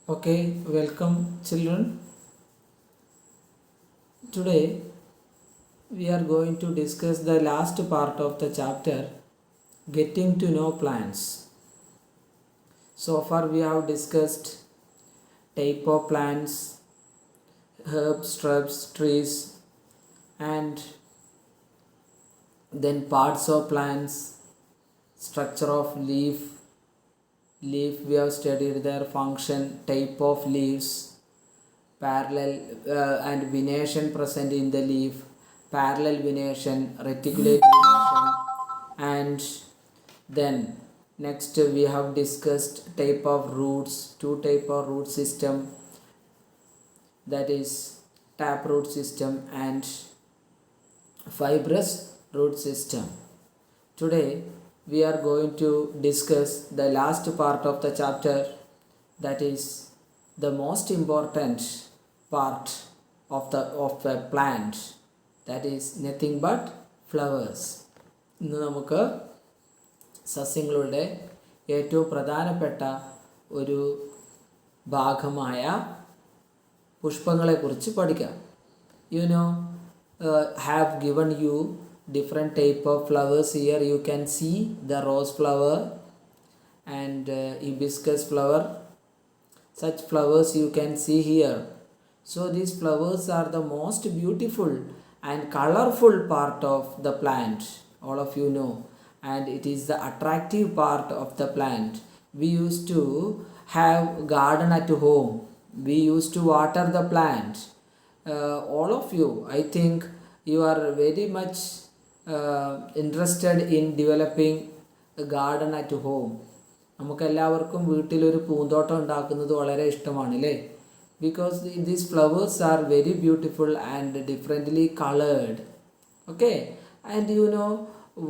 Okay, welcome children. Today we are going to discuss the last part of the chapter, Getting to Know Plants. So far we have discussed type of plants, herbs, shrubs, trees, and then parts of plants, structure of leaf we have studied their function, type of leaves, parallel and venation present in the leaf, parallel venation, reticulate venation, and then next we have discussed type of roots, two type of root system, that is taproot system and fibrous root system. Today we are going to discuss the last part of the chapter, that is the most important part of a plant, that is nothing but flowers. ഇന്ന് നമുക്ക് സസ്യങ്ങളുടെ ഏറ്റവും പ്രധാനപ്പെട്ട ഒരു ഭാഗമായ പുഷ്പങ്ങളെക്കുറിച്ച് പഠിക്കാം. Have given you different type of flowers. Here you can see the rose flower and hibiscus flower. Such flowers you can see here. So these flowers are the most beautiful and colorful part of the plant, all of you know, and it is the attractive part of the plant. We used to have garden at home. We used to water the plant. All of you, I think you are very much interested in developing a garden at home. നമുക്കെല്ലാവർക്കും വീട്ടിലൊരു പൂന്തോട്ടം ഉണ്ടാക്കുന്നത് വളരെ ഇഷ്ടമാണ് അല്ലേ? Because these flowers are very beautiful and differently colored. Okay, and you know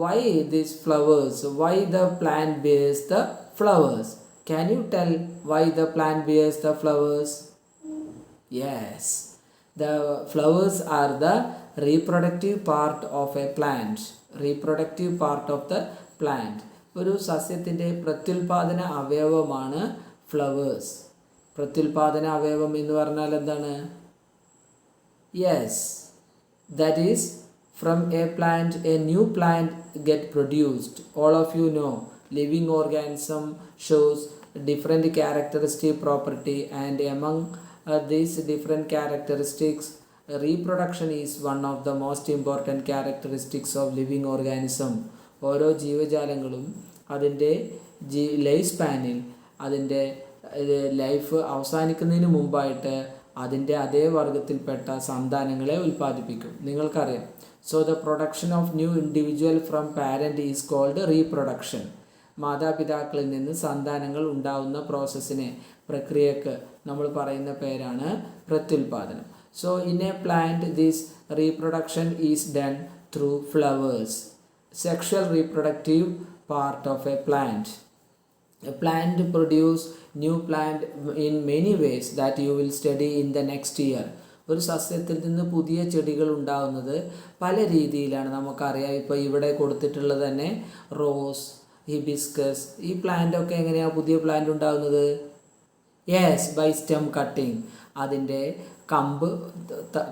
why these flowers, why the plant bears the flowers? Can you tell why the plant bears the flowers? Yes, the flowers are the reproductive part of a plant. Reproductive part of the plant. ഒരു സസ്യത്തിൻ്റെ പ്രത്യുൽപാദന അവയവമാണ് flowers. പ്രത്യുൽപാദന അവയവം എന്ന് പറഞ്ഞാൽ എന്താണ്? Yes, that is from A plant A new plant get produced. All of you know living organism shows different characteristic property, and among these different characteristics, reproduction is one of the most important characteristics of living organism. ഓരോ ജീവജാലങ്ങളും അതിൻ്റെ life സ്പാനിൽ അതിൻ്റെ life അവസാനിക്കുന്നതിന് മുമ്പായിട്ട് അതിൻ്റെ അതേ വർഗത്തിൽപ്പെട്ട സന്താനങ്ങളെ ഉൽപ്പാദിപ്പിക്കും. നിങ്ങൾക്കറിയാം. So the production of new individual from parent is called reproduction. മാതാപിതാക്കളിൽ നിന്ന് സന്താനങ്ങൾ ഉണ്ടാവുന്ന പ്രോസസ്സിനെ, പ്രക്രിയക്ക് നമ്മൾ പറയുന്ന പേരാണ് പ്രത്യുൽപാദനം. So in a plant this reproduction is done through flowers. Sexual reproductive part of a plant. A plant produce new plant in many ways that you will study in the next year. ഒരു സസ്യത്തിൽ നിന്ന് പുതിയ ചെടികൾ ഉണ്ടാകുന്നത് പല രീതിയിലാണ്. നമുക്കറിയാം, ഇപ്പോൾ ഇവിടെ കൊടുത്തിട്ടുള്ളത് തന്നെ റോസ്, ഹിബിസ്കസ്, ഈ പ്ലാന്റ് ഒക്കെ എങ്ങനെയാണ് പുതിയ പ്ലാന്റ് ഉണ്ടാകുന്നത്? Yes, by stem cutting. അതിൻ്റെ കമ്പ്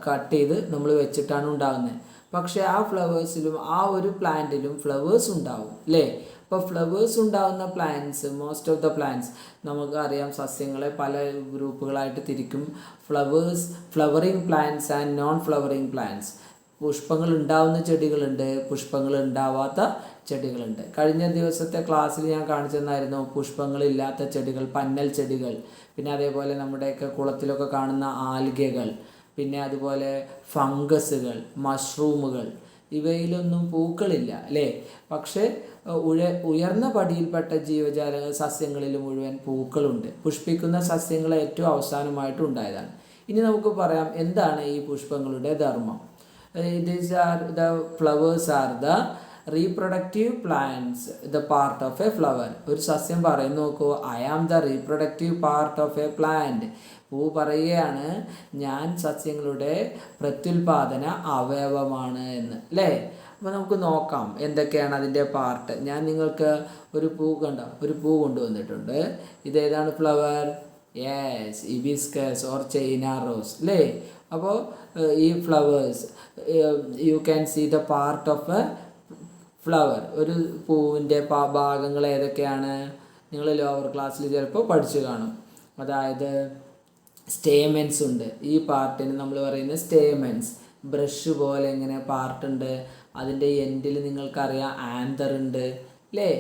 കട്ട് ചെയ്ത് നമ്മൾ വെച്ചിട്ടാണ് ഉണ്ടാകുന്നത്. പക്ഷേ ആ ഫ്ലവേഴ്സിലും ആ ഒരു പ്ലാന്റിലും ഫ്ലവേഴ്സ് ഉണ്ടാവും അല്ലേ? അപ്പോൾ ഫ്ലവേഴ്സ് ഉണ്ടാകുന്ന plants, most of the plants, നമുക്കറിയാം സസ്യങ്ങളെ പല ഗ്രൂപ്പുകളായിട്ട് തിരിക്കും. Flowering plants and non flowering plants. പുഷ്പങ്ങൾ ഉണ്ടാവുന്ന ചെടികളുണ്ട്, പുഷ്പങ്ങൾ ഉണ്ടാവാത്ത ചെടികളുണ്ട്. കഴിഞ്ഞ ദിവസത്തെ ക്ലാസ്സിൽ ഞാൻ കാണിച്ചു തന്നായിരുന്നു പുഷ്പങ്ങളില്ലാത്ത ചെടികൾ, പന്നൽ ചെടികൾ, പിന്നെ അതേപോലെ നമ്മുടെയൊക്കെ കുളത്തിലൊക്കെ കാണുന്ന ആൽഗകൾ, പിന്നെ അതുപോലെ ഫംഗസുകൾ, മഷ്റൂമുകൾ, ഇവയിലൊന്നും പൂക്കളില്ല അല്ലേ? പക്ഷേ ഉയർന്ന പടിയിൽപ്പെട്ട സസ്യങ്ങളിൽ മുഴുവൻ പൂക്കളുണ്ട്. പുഷ്പിക്കുന്ന സസ്യങ്ങൾ ഏറ്റവും അവസാനമായിട്ട് ഉണ്ടായതാണ്. ഇനി നമുക്ക് പറയാം എന്താണ് ഈ പുഷ്പങ്ങളുടെ ധർമ്മം. These are the flowers are the reproductive plants, the part of a flower. ഒരു സസ്യം പറയും, നോക്കൂ, I am the reproductive part of a plant. പൂ പറയുകയാണ് ഞാൻ സസ്യങ്ങളുടെ പ്രത്യുൽപാദന അവയവമാണ് എന്ന് അല്ലേ? അപ്പോൾ നമുക്ക് നോക്കാം എന്തൊക്കെയാണ് അതിൻ്റെ പാർട്ട്. ഞാൻ നിങ്ങൾക്ക് ഒരു പൂ കൊണ്ടുവന്നിട്ടുണ്ട്. ഇതേതാണ് flower? Yes, hibiscus or China rose അല്ലേ. അപ്പോൾ ഈ flowers you can see the part of a flower. ഒരു പൂവിൻ്റെ ഭാഗങ്ങൾ ഏതൊക്കെയാണ്? നിങ്ങൾ ലോവർ ക്ലാസ്സിൽ ചിലപ്പോൾ പഠിച്ചു കാണും. അതായത് സ്റ്റേമെൻസ് ഉണ്ട്. ഈ പാർട്ടിന് നമ്മൾ പറയുന്നത് സ്റ്റേമെൻസ്. ബ്രഷ് പോലെ ഇങ്ങനെ പാർട്ടുണ്ട്. അതിൻ്റെ എൻഡിൽ നിങ്ങൾക്കറിയാം ആന്തർ ഉണ്ട് അല്ലേ.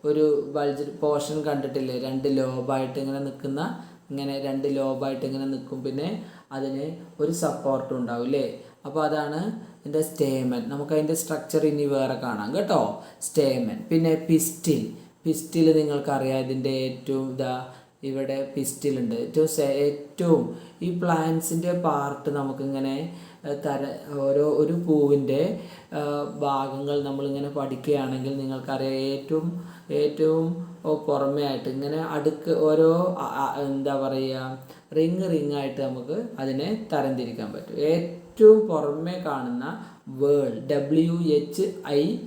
ഒരു ബൾജ് പോർഷൻ കണ്ടിട്ടില്ലേ? രണ്ട് ലോബായിട്ട് ഇങ്ങനെ നിൽക്കുന്ന, ഇങ്ങനെ രണ്ട് ലോബായിട്ട് ഇങ്ങനെ നിൽക്കും. പിന്നെ അതിന് ഒരു സപ്പോർട്ടും ഉണ്ടാവും അല്ലേ. അപ്പോൾ അതാണ് ഇതിൻ്റെ സ്റ്റേമൻ. നമുക്കതിൻ്റെ സ്ട്രക്ചർ ഇനി വേറെ കാണാം കേട്ടോ. സ്റ്റേമൻ. പിന്നെ പിസ്റ്റിൽ. പിസ്റ്റിൽ നിങ്ങൾക്കറിയാം. ഇതിൻ്റെ ഏറ്റവും ഇവിടെ പിസ്റ്റിലുണ്ട്. ഏറ്റവും ഈ പ്ലാന്റ്സിൻ്റെ പാർട്ട് നമുക്കിങ്ങനെ ഒരു പൂവിൻ്റെ ഭാഗങ്ങൾ നമ്മളിങ്ങനെ പഠിക്കുകയാണെങ്കിൽ നിങ്ങൾക്കറിയാം ഏറ്റവും പുറമേ ആയിട്ട് ഇങ്ങനെ ഓരോ എന്താ പറയുക, റിങ് ആയിട്ട് നമുക്ക് അതിനെ തരംതിരിക്കാൻ പറ്റും. ഏറ്റവും പുറമേ കാണുന്ന വേൾ, WHIRL,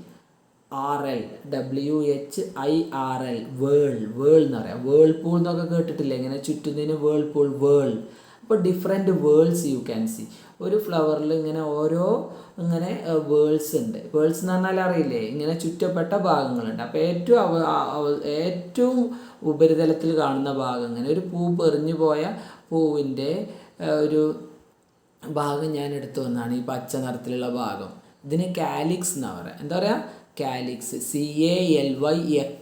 വേൾ എന്ന് പറയാം. വേൾപൂൾ എന്നൊക്കെ കേട്ടിട്ടില്ലേ? ഇങ്ങനെ ചുറ്റുന്നതിന് വേൾപൂൾ, വേൾ. അപ്പോൾ different worlds you can see. ഒരു ഫ്ലവറിൽ ഇങ്ങനെ ഓരോ ഇങ്ങനെ വേൾസ് ഉണ്ട്. വേൾസ് എന്ന് പറഞ്ഞാൽ അറിയില്ലേ? ഇങ്ങനെ ചുറ്റപ്പെട്ട ഭാഗങ്ങളുണ്ട്. അപ്പോൾ ഏറ്റവും ഉപരിതലത്തിൽ കാണുന്ന ഭാഗം, ഇങ്ങനെ ഒരു പൂ പെറിഞ്ഞു പോയ പൂവിൻ്റെ ഒരു ഭാഗം ഞാൻ എടുത്തു വന്നാണ് ഈ പച്ച നിറത്തിലുള്ള ഭാഗം. ഇതിന് കാലിക്സ് എന്നാണ് പറയുക. എന്താ പറയുക? കാലിക്സ്. CALYX,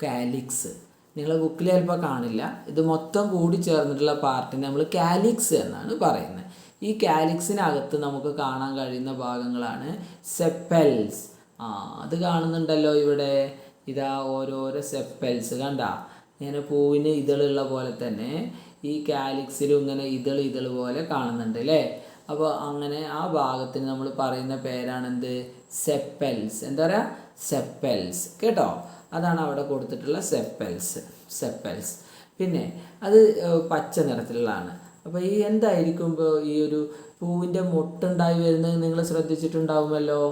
calyx. നിങ്ങളെ ബുക്കിൽ ചിലപ്പോൾ കാണില്ല. ഇത് മൊത്തം കൂടി ചേർന്നിട്ടുള്ള പാർട്ടിനെ നമ്മൾ കാലിക്സ് എന്നാണ് പറയുന്നത്. ഈ കാലിക്സിനകത്ത് നമുക്ക് കാണാൻ കഴിയുന്ന ഭാഗങ്ങളാണ് സെപ്പൽസ്. അത് കാണുന്നുണ്ടല്ലോ ഇവിടെ. ഇതാ ഓരോരോ സെപ്പൽസ് കണ്ട. ഇങ്ങനെ പൂവിന് ഇതളുള്ള പോലെ തന്നെ ഈ കാലിക്സിലും ഇങ്ങനെ ഇതൾ പോലെ കാണുന്നുണ്ട് അല്ലേ. അപ്പോൾ അങ്ങനെ ആ ഭാഗത്തിന് നമ്മൾ പറയുന്ന പേരാണെന്ത്? സെപ്പൽസ്. എന്താ പറയുക? സെപ്പൽസ് കേട്ടോ. അതാണ് അവിടെ കൊടുത്തിട്ടുള്ള സെപ്പൽസ്. പിന്നെ അത് പച്ച നിറത്തിലുള്ളതാണ്. അപ്പോൾ ഈ എന്തായിരിക്കുമ്പോൾ ഈ ഒരു പൂവിൻ്റെ മൊട്ടുണ്ടായി വരുന്നത് നിങ്ങൾ ശ്രദ്ധിച്ചിട്ടുണ്ടാവുമല്ലോ.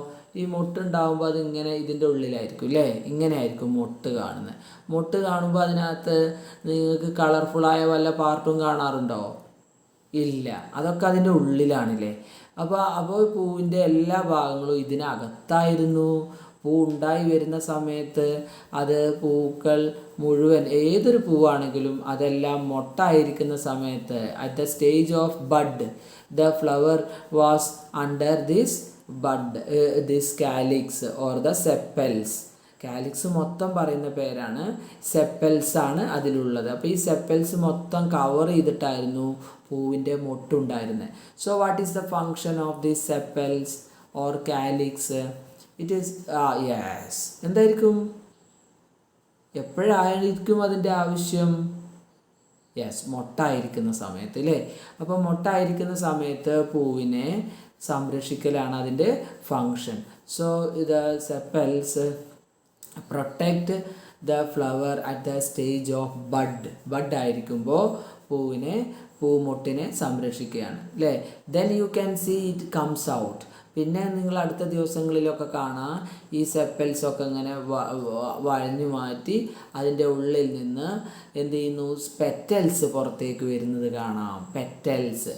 ഈ മൊട്ടുണ്ടാകുമ്പോൾ അതിങ്ങനെ ഇതിൻ്റെ ഉള്ളിലായിരിക്കും അല്ലേ. ഇങ്ങനെ ആയിരിക്കും മൊട്ട് കാണുന്നത്. മൊട്ട് കാണുമ്പോൾ അതിനകത്ത് നിങ്ങൾക്ക് കളർഫുള്ളായ വല്ല പാർട്ടും കാണാറുണ്ടോ? ഇല്ല, അതൊക്കെ അതിൻ്റെ ഉള്ളിലാണല്ലേ. അപ്പോൾ പൂവിൻ്റെ എല്ലാ ഭാഗങ്ങളും ഇതിനകത്തായിരുന്നു. പൂ ഉണ്ടായി വരുന്ന സമയത്ത് അത് പൂക്കൾ മുഴുവൻ, ഏതൊരു പൂവാണെങ്കിലും അതെല്ലാം മൊട്ടായിരിക്കുന്ന സമയത്ത് at the stage of bud the flower was under this calyx or the sepals. Calyx മൊത്തം പറയുന്ന പേരാണ്. സെപ്പൽസ് ആണ് അതിലുള്ളത്. അപ്പോൾ ഈ സെപ്പൽസ് മൊത്തം കവർ ചെയ്തിട്ടായിരുന്നു പൂവിൻ്റെ മൊട്ടുണ്ടായിരുന്നത്. So what is the function of this sepals or calyx? It is yes, എന്തായിരിക്കും? എപ്പോഴായിരിക്കും അതിൻ്റെ ആവശ്യം? യെസ്, മൊട്ടായിരിക്കുന്ന സമയത്ത് അല്ലേ. അപ്പോൾ മൊട്ടായിരിക്കുന്ന സമയത്ത് പൂവിനെ സംരക്ഷിക്കലാണ് അതിൻ്റെ function. So the sepals protect the flower at the stage of bud ആയിരിക്കുമ്പോൾ പൂമൊട്ടിനെ സംരക്ഷിക്കുകയാണ് അല്ലേ. Then you can see it comes out. പിന്നെ നിങ്ങൾ അടുത്ത ദിവസങ്ങളിലൊക്കെ കാണാം ഈ സെപ്പൽസൊക്കെ ഇങ്ങനെ വഴഞ്ഞു മാറ്റി അതിൻ്റെ ഉള്ളിൽ നിന്ന് എന്ത് ചെയ്യുന്നു? പെറ്റൽസ് പുറത്തേക്ക് വരുന്നത് കാണാം. പെറ്റൽസ്,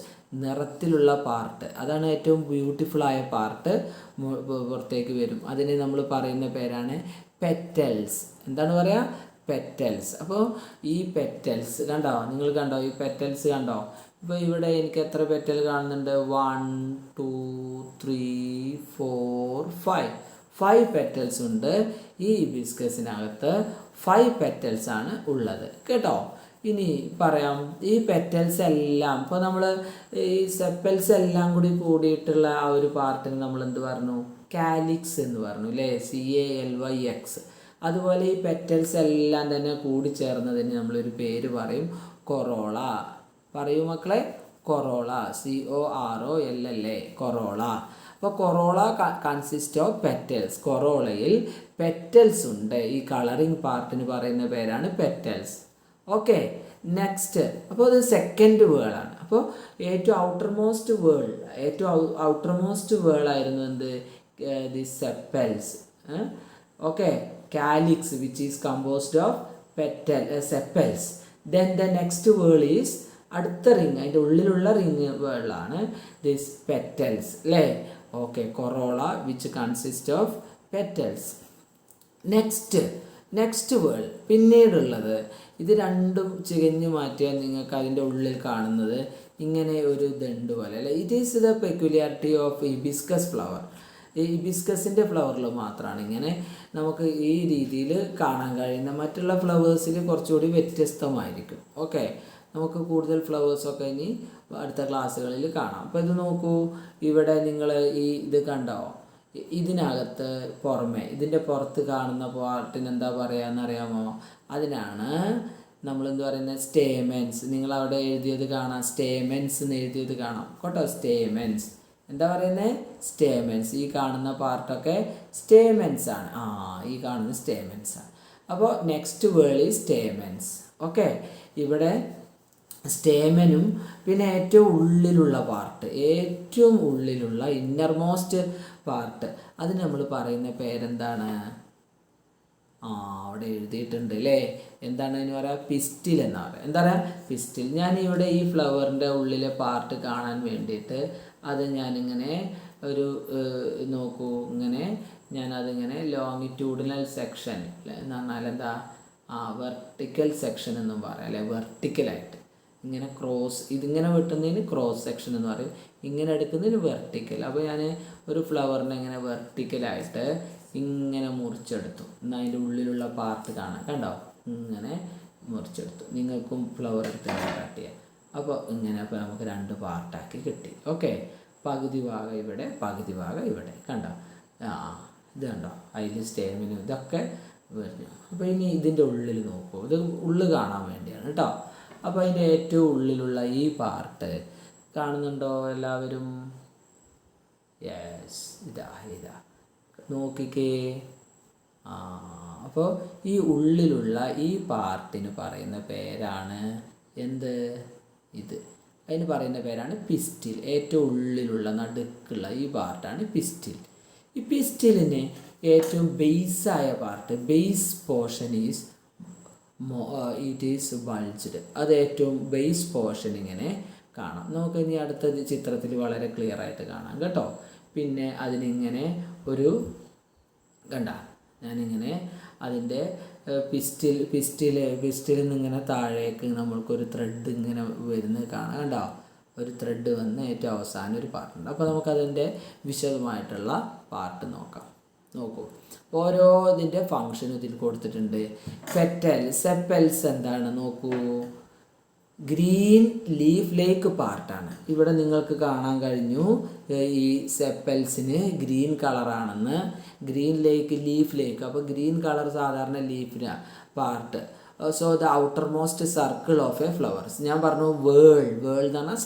നിറത്തിലുള്ള പാർട്ട്, അതാണ് ഏറ്റവും ബ്യൂട്ടിഫുള്ളായ പാർട്ട് പുറത്തേക്ക് വരും. അതിന് നമ്മൾ പറയുന്ന പേരാണ് പെറ്റൽസ്. എന്താണ് പറയുക? പെറ്റൽസ്. അപ്പോൾ ഈ പെറ്റൽസ് കണ്ടോ? നിങ്ങൾ കണ്ടോ ഈ പെറ്റൽസ് കണ്ടോ? ഇപ്പോൾ ഇവിടെ എനിക്ക് എത്ര പെറ്റൽ കാണുന്നുണ്ട്? 1 2 3 4 5 പെറ്റൽസ് ഉണ്ട്. ഈ ഹിബിസ്കസിനകത്ത് 5 പെറ്റൽസ് ആണ് ഉള്ളത് കേട്ടോ. ഇനി പറയാം, ഈ പെറ്റൽസ് എല്ലാം ഇപ്പോൾ നമ്മൾ ഈ സെപ്പൽസ് എല്ലാം കൂടിയിട്ടുള്ള ആ ഒരു പാർട്ടിന് നമ്മൾ എന്ത് പറഞ്ഞു? കാലിക്സ് എന്ന് പറഞ്ഞു അല്ലേ. CALYX. അതുപോലെ ഈ പെറ്റൽസ് എല്ലാം തന്നെ കൂടിച്ചേർന്നതിന് നമ്മളൊരു പേര് പറയും, കൊറോള. പറയൂ മക്കളെ, കൊറോള. COROL, corolla. അപ്പോൾ കൊറോള കൺസിസ്റ്റ് ഓഫ് പെറ്റൽസ്. കൊറോളയിൽ പെറ്റൽസ് ഉണ്ട്. ഈ കളറിങ് പാർട്ടിന് പറയുന്ന പേരാണ് പെറ്റൽസ്. Okay, next. അപ്പോൾ ഇത് സെക്കൻഡ് വേളാണ്. അപ്പോൾ ഏറ്റവും ഔട്ടർമോസ്റ്റ് വേളായിരുന്നു എന്ത്? The sepals. Okay, calyx which is composed of sepals. Then the next word is അടുത്ത റിങ്, അതിൻ്റെ ഉള്ളിലുള്ള റിങ് വേർഡാണ് ദിസ് പെറ്റൽസ് അല്ലേ. Okay, corolla which consist of petals. Next word പിന്നീടുള്ളത്, ഇത് രണ്ടും ചികഞ്ഞു മാറ്റിയാൽ നിങ്ങൾക്ക് അതിൻ്റെ ഉള്ളിൽ കാണുന്നത് ഇങ്ങനെ ഒരു ദണ്ട് പോലെ അല്ലേ. It is the peculiarity of hibiscus flower. ഈ ഹിബിസ്കസിൻ്റെ ഫ്ലവറിൽ മാത്രമാണ് ഇങ്ങനെ നമുക്ക് ഈ രീതിയിൽ കാണാൻ കഴിയുന്ന. മറ്റുള്ള ഫ്ലവേഴ്സിൽ കുറച്ചുകൂടി വ്യത്യസ്തമായിരിക്കും. ഓക്കെ, നമുക്ക് കൂടുതൽ ഫ്ലവേഴ്സൊക്കെ ഇനി അടുത്ത ക്ലാസ്സുകളിൽ കാണാം. അപ്പോൾ ഇത് നോക്കൂ, ഇവിടെ നിങ്ങൾ ഇത് കണ്ടോ, ഇതിനകത്ത് പുറമെ ഇതിൻ്റെ പുറത്ത് കാണുന്ന പാർട്ടിന് എന്താ പറയുകയെന്നറിയാമോ? അതിനാണ് നമ്മളെന്ത് പറയുന്നത്, സ്റ്റേമെൻസ്. നിങ്ങളവിടെ എഴുതിയത് കാണാം, സ്റ്റേമെൻസ് എന്ന് എഴുതിയത് കാണാം കേട്ടോ. സ്റ്റേമെൻസ് എന്താ പറയുന്നത്? സ്റ്റേമെൻസ്. ഈ കാണുന്ന പാർട്ടൊക്കെ സ്റ്റേമെൻസ് ആണ്. ഈ കാണുന്ന സ്റ്റേമെൻസ് ആണ്. അപ്പോൾ next word is stamens. Okay, ഇവിടെ സ്റ്റേമനും പിന്നെ ഏറ്റവും ഉള്ളിലുള്ള പാർട്ട്, ഏറ്റവും ഉള്ളിലുള്ള ഇന്നർമോസ്റ്റ് പാർട്ട്, അതിന് നമ്മൾ പറയുന്ന പേരെന്താണ്? അവിടെ എഴുതിയിട്ടുണ്ട് അല്ലേ. എന്താണ് അതിന് പറയുക? പിസ്റ്റിൽ എന്നാണ് പറയുക. എന്താ പറയുക? പിസ്റ്റിൽ. ഞാൻ ഇവിടെ ഈ ഫ്ലവറിൻ്റെ ഉള്ളിലെ പാർട്ട് കാണാൻ വേണ്ടിയിട്ട് അത് ഞാനിങ്ങനെ ഒരു നോക്കൂ, ഇങ്ങനെ ഞാനതിങ്ങനെ ലോങ്ങിറ്റ്യൂഡിനൽ സെക്ഷൻ എന്ന് പറഞ്ഞാൽ എന്താ, വെർട്ടിക്കൽ സെക്ഷൻ എന്നും പറയാം അല്ലേ. വെർട്ടിക്കലായിട്ട് ഇങ്ങനെ ക്രോസ്, ഇതിങ്ങനെ വെട്ടുന്നതിന് ക്രോസ് സെക്ഷൻ എന്ന് പറയും, ഇങ്ങനെ എടുക്കുന്നതിന് വെർട്ടിക്കൽ. അപ്പോൾ ഞാൻ ഒരു ഫ്ലവറിനെ ഇങ്ങനെ വെർട്ടിക്കലായിട്ട് ഇങ്ങനെ മുറിച്ചെടുത്തു. എന്നാൽ അതിൻ്റെ ഉള്ളിലുള്ള പാർട്ട് കാണാൻ കണ്ടോ, ഇങ്ങനെ മുറിച്ചെടുത്തു. നിങ്ങൾക്കും ഫ്ലവർ എടുത്ത് കട്ട് ചെയ്യാം. അപ്പോൾ ഇങ്ങനെ അപ്പോൾ നമുക്ക് രണ്ട് പാർട്ടാക്കി കിട്ടി. ഓക്കെ, പകുതി ഭാഗം ഇവിടെ, പകുതി ഭാഗം ഇവിടെ, കണ്ടോ. ഇത് കണ്ടോ, അതിൽ സ്റ്റേമിനും ഇതൊക്കെ വരുന്നു. അപ്പോൾ ഇനി ഇതിൻ്റെ ഉള്ളിൽ നോക്കൂ, ഇത് ഉള്ളിൽ കാണാൻ വേണ്ടിയാണ് കേട്ടോ. അപ്പോൾ അതിൻ്റെ ഏറ്റവും ഉള്ളിലുള്ള ഈ പാർട്ട് കാണുന്നുണ്ടോ എല്ലാവരും? യെസ്, ഇതാ നോക്കിക്കേ. അപ്പോൾ ഈ ഉള്ളിലുള്ള ഈ പാർട്ടിന് പറയുന്ന പേരാണ് എന്ത്? ഇത് അതിന് പറയുന്ന പേരാണ് പിസ്റ്റിൽ. ഏറ്റവും ഉള്ളിലുള്ള നടുക്കുള്ള ഈ പാർട്ടാണ് പിസ്റ്റിൽ. ഈ പിസ്റ്റിലിന് ഏറ്റവും ബേസായ part, base portion is it is bulged. അത് ഏറ്റവും ബേസ് പോർഷൻ ഇങ്ങനെ കാണാം. നമുക്ക് ഇനി അടുത്ത ചിത്രത്തിൽ വളരെ ക്ലിയർ ആയിട്ട് കാണാം കേട്ടോ. പിന്നെ അതിനിങ്ങനെ ഒരു കണ്ട, ഞാനിങ്ങനെ അതിൻ്റെ പിസ്റ്റിൽ നിന്നിങ്ങനെ താഴേക്ക് നമ്മൾക്കൊരു ത്രെഡ് ഇങ്ങനെ വരുന്നത് കാണാം കണ്ടോ. ഒരു ത്രെഡ് വന്ന് ഏറ്റവും അവസാനം ഒരു പാർട്ടുണ്ട്. അപ്പോൾ നമുക്കതിൻ്റെ വിശദമായിട്ടുള്ള പാർട്ട് നോക്കാം. നോക്കൂ, ഓരോ ഇതിൻ്റെ ഫങ്ഷനും ഇതിൽ കൊടുത്തിട്ടുണ്ട്. സെപ്പൽസ് എന്താണ് നോക്കൂ, ഗ്രീൻ ലീഫ് ലേക്ക് പാർട്ടാണ്. ഇവിടെ നിങ്ങൾക്ക് കാണാൻ കഴിഞ്ഞു ഈ സെപ്പൽസിന് ഗ്രീൻ കളറാണെന്ന്. Green like, leaf like. അപ്പോൾ ഗ്രീൻ കളർ സാധാരണ ലീഫിന് part. So the outermost circle of a flowers. ഞാൻ പറഞ്ഞു വേൾ എന്ന് പറഞ്ഞാൽ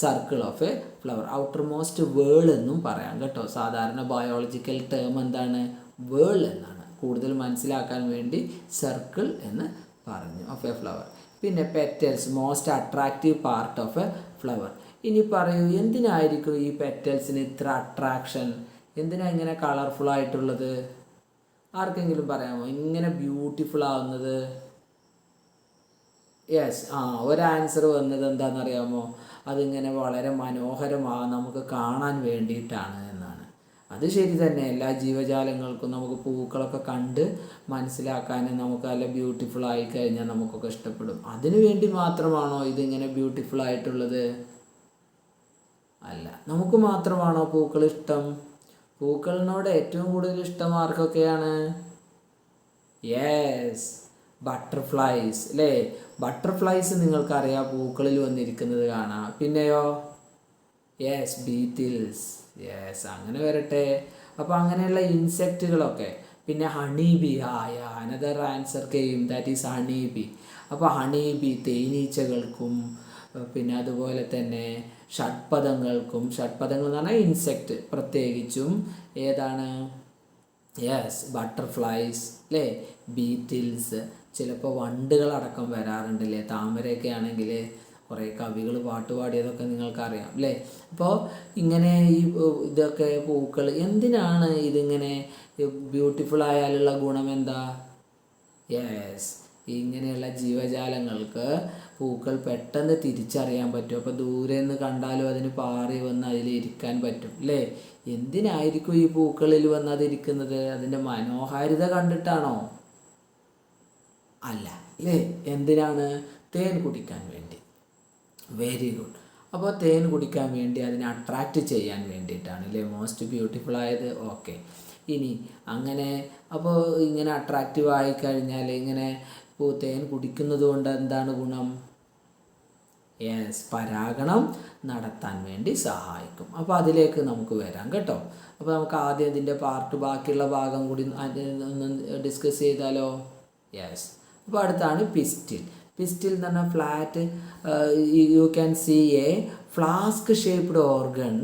circle of a flower. Outermost whorl എന്നും പറയാം കേട്ടോ. സാധാരണ ബയോളജിക്കൽ ടേം എന്താണ്? വേൾ എന്നാണ്. കൂടുതൽ മനസ്സിലാക്കാൻ വേണ്ടി സർക്കിൾ എന്ന് പറഞ്ഞു ഓഫ് എ ഫ്ലവർ. പിന്നെ petals, most attractive part of a flower. ഇനി പറയൂ, എന്തിനായിരിക്കും ഈ പെറ്റൽസിന് ഇത്ര അട്രാക്ഷൻ? എന്തിനാ ഇങ്ങനെ കളർഫുൾ ആയിട്ടുള്ളത്? ആർക്കെങ്കിലും പറയാമോ ഇങ്ങനെ ബ്യൂട്ടിഫുൾ ആവുന്നത്? യെസ്, ഒരു ആൻസർ വന്നത് എന്താണെന്നറിയാമോ? അതിങ്ങനെ വളരെ മനോഹരമാകാൻ നമുക്ക് കാണാൻ വേണ്ടിയിട്ടാണ് എന്നാണ്. അത് ശരി തന്നെ. എല്ലാ ജീവജാലങ്ങൾക്കും നമുക്ക് പൂക്കളൊക്കെ കണ്ട് മനസ്സിലാക്കാൻ നമുക്ക് നല്ല ബ്യൂട്ടിഫുൾ ആയി കഴിഞ്ഞാൽ നമുക്കൊക്കെ ഇഷ്ടപ്പെടും. അതിനു വേണ്ടി മാത്രമാണോ ഇതിങ്ങനെ ബ്യൂട്ടിഫുൾ ആയിട്ടുള്ളത്? അല്ല. നമുക്ക് മാത്രമാണോ പൂക്കൾ ഇഷ്ടം? പൂക്കളിനോട് ഏറ്റവും കൂടുതൽ ഇഷ്ടം ആർക്കൊക്കെയാണ്? യെസ്, ബട്ടർഫ്ലൈസ് അല്ലേ. ബട്ടർഫ്ലൈസ് നിങ്ങൾക്കറിയാം, പൂക്കളിൽ വന്നിരിക്കുന്നത് കാണാം. പിന്നെയോ യെസ്, ബീറ്റിൽസ്. യെസ്, അങ്ങനെ വരട്ടെ. അപ്പോൾ അങ്ങനെയുള്ള ഇൻസെക്റ്റുകളൊക്കെ. പിന്നെ ഹണി ബി, അനദർ ആൻസർ കെയും, ദാറ്റ് ഈസ് ഹണി ബി. അപ്പോൾ ഹണി ബി തേനീച്ചകൾക്കും പിന്നെ അതുപോലെ തന്നെ ഷഡ്പദങ്ങൾക്കും. ഷഡ്പദങ്ങൾ എന്ന് പറഞ്ഞാൽ ഇൻസെക്റ്റ് പ്രത്യേകിച്ചും ഏതാണ്? യെസ്, ബട്ടർഫ്ലൈസ് അല്ലേ, ബീറ്റിൽസ്. ചിലപ്പോൾ വണ്ടുകളടക്കം വരാറുണ്ടല്ലേ. താമരയൊക്കെ ആണെങ്കിൽ കുറേ കവികൾ പാട്ടുപാടിയതൊക്കെ നിങ്ങൾക്കറിയാം അല്ലേ. അപ്പോൾ ഇങ്ങനെ ഈ ഇതൊക്കെ പൂക്കൾ എന്തിനാണ് ഇതിങ്ങനെ ബ്യൂട്ടിഫുൾ ആയാലുള്ള ഗുണം എന്താ? യെസ്, ഇങ്ങനെയുള്ള ജീവജാലങ്ങൾക്ക് പൂക്കൾ പെട്ടെന്ന് തിരിച്ചറിയാൻ പറ്റും. അപ്പോൾ ദൂരെ നിന്ന് കണ്ടാലും അതിന് പാറി വന്ന് അതിലിരിക്കാൻ പറ്റും അല്ലേ. എന്തിനായിരിക്കും ഈ പൂക്കളിൽ വന്ന് അതിരിക്കുന്നത്? അതിൻ്റെ മനോഹാരിത കണ്ടിട്ടാണോ? അല്ല അല്ലേ. എന്തിനാണ്? തേൻ കുടിക്കാൻ വേണ്ടി. Very good. അപ്പോൾ തേൻ കുടിക്കാൻ വേണ്ടി അതിനെ അട്രാക്റ്റ് ചെയ്യാൻ വേണ്ടിയിട്ടാണ് അല്ലേ മോസ്റ്റ് ബ്യൂട്ടിഫുൾ ആയത്. ഓക്കെ. ഇനി അങ്ങനെ അപ്പോൾ ഇങ്ങനെ അട്രാക്റ്റീവ് ആയിക്കഴിഞ്ഞാൽ ഇങ്ങനെ തേൻ കുടിക്കുന്നത് കൊണ്ട് എന്താണ് ഗുണം? യെസ്, പരാഗണം നടത്താൻ വേണ്ടി സഹായിക്കും. അപ്പോൾ അതിലേക്ക് നമുക്ക് വരാം കേട്ടോ. അപ്പോൾ നമുക്ക് ആദ്യം ഇതിൻ്റെ ബാക്കിയുള്ള ഭാഗം കൂടി ഒന്ന് ഡിസ്കസ് ചെയ്താലോ? യെസ്. അപ്പോൾ അടുത്താണ് പിസ്റ്റിൽ. പിസ്റ്റിൽ എന്ന് പറഞ്ഞാൽ flat, you can see a flask shaped organ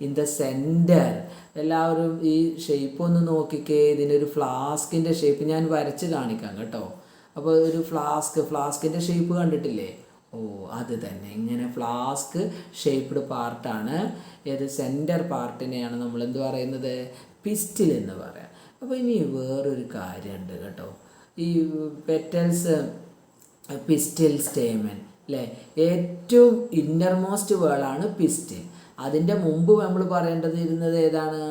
in the centre. എല്ലാവരും ഈ ഷേപ്പ് ഒന്ന് നോക്കിക്കേ. ഇതിനൊരു ഫ്ലാസ്കിൻ്റെ ഷേപ്പ് ഞാൻ വരച്ച് കാണിക്കാം കേട്ടോ. അപ്പോൾ ഒരു ഫ്ലാസ്കിൻ്റെ ഷേപ്പ് കണ്ടിട്ടില്ലേ? ഓ, അത് തന്നെ. ഇങ്ങനെ ഫ്ലാസ്ക് ഷേപ്ഡ് പാർട്ടാണ്. ഏത് സെൻറ്റർ പാർട്ടിനെയാണ് നമ്മൾ എന്ത് പറയുന്നത്? പിസ്റ്റിൽ എന്ന് പറയാം. അപ്പോൾ ഇനി വേറൊരു കാര്യമുണ്ട് കേട്ടോ. ഈ പെറ്റൽസ്, പിസ്റ്റിൽ, സ്റ്റേമൻ അല്ലേ. ഏറ്റവും ഇന്നർമോസ്റ്റ് വേളാണ് പിസ്റ്റിൽ. അതിൻ്റെ മുമ്പ് നമ്മൾ പറയേണ്ടത് ഇരുന്നത് ഏതാണ്?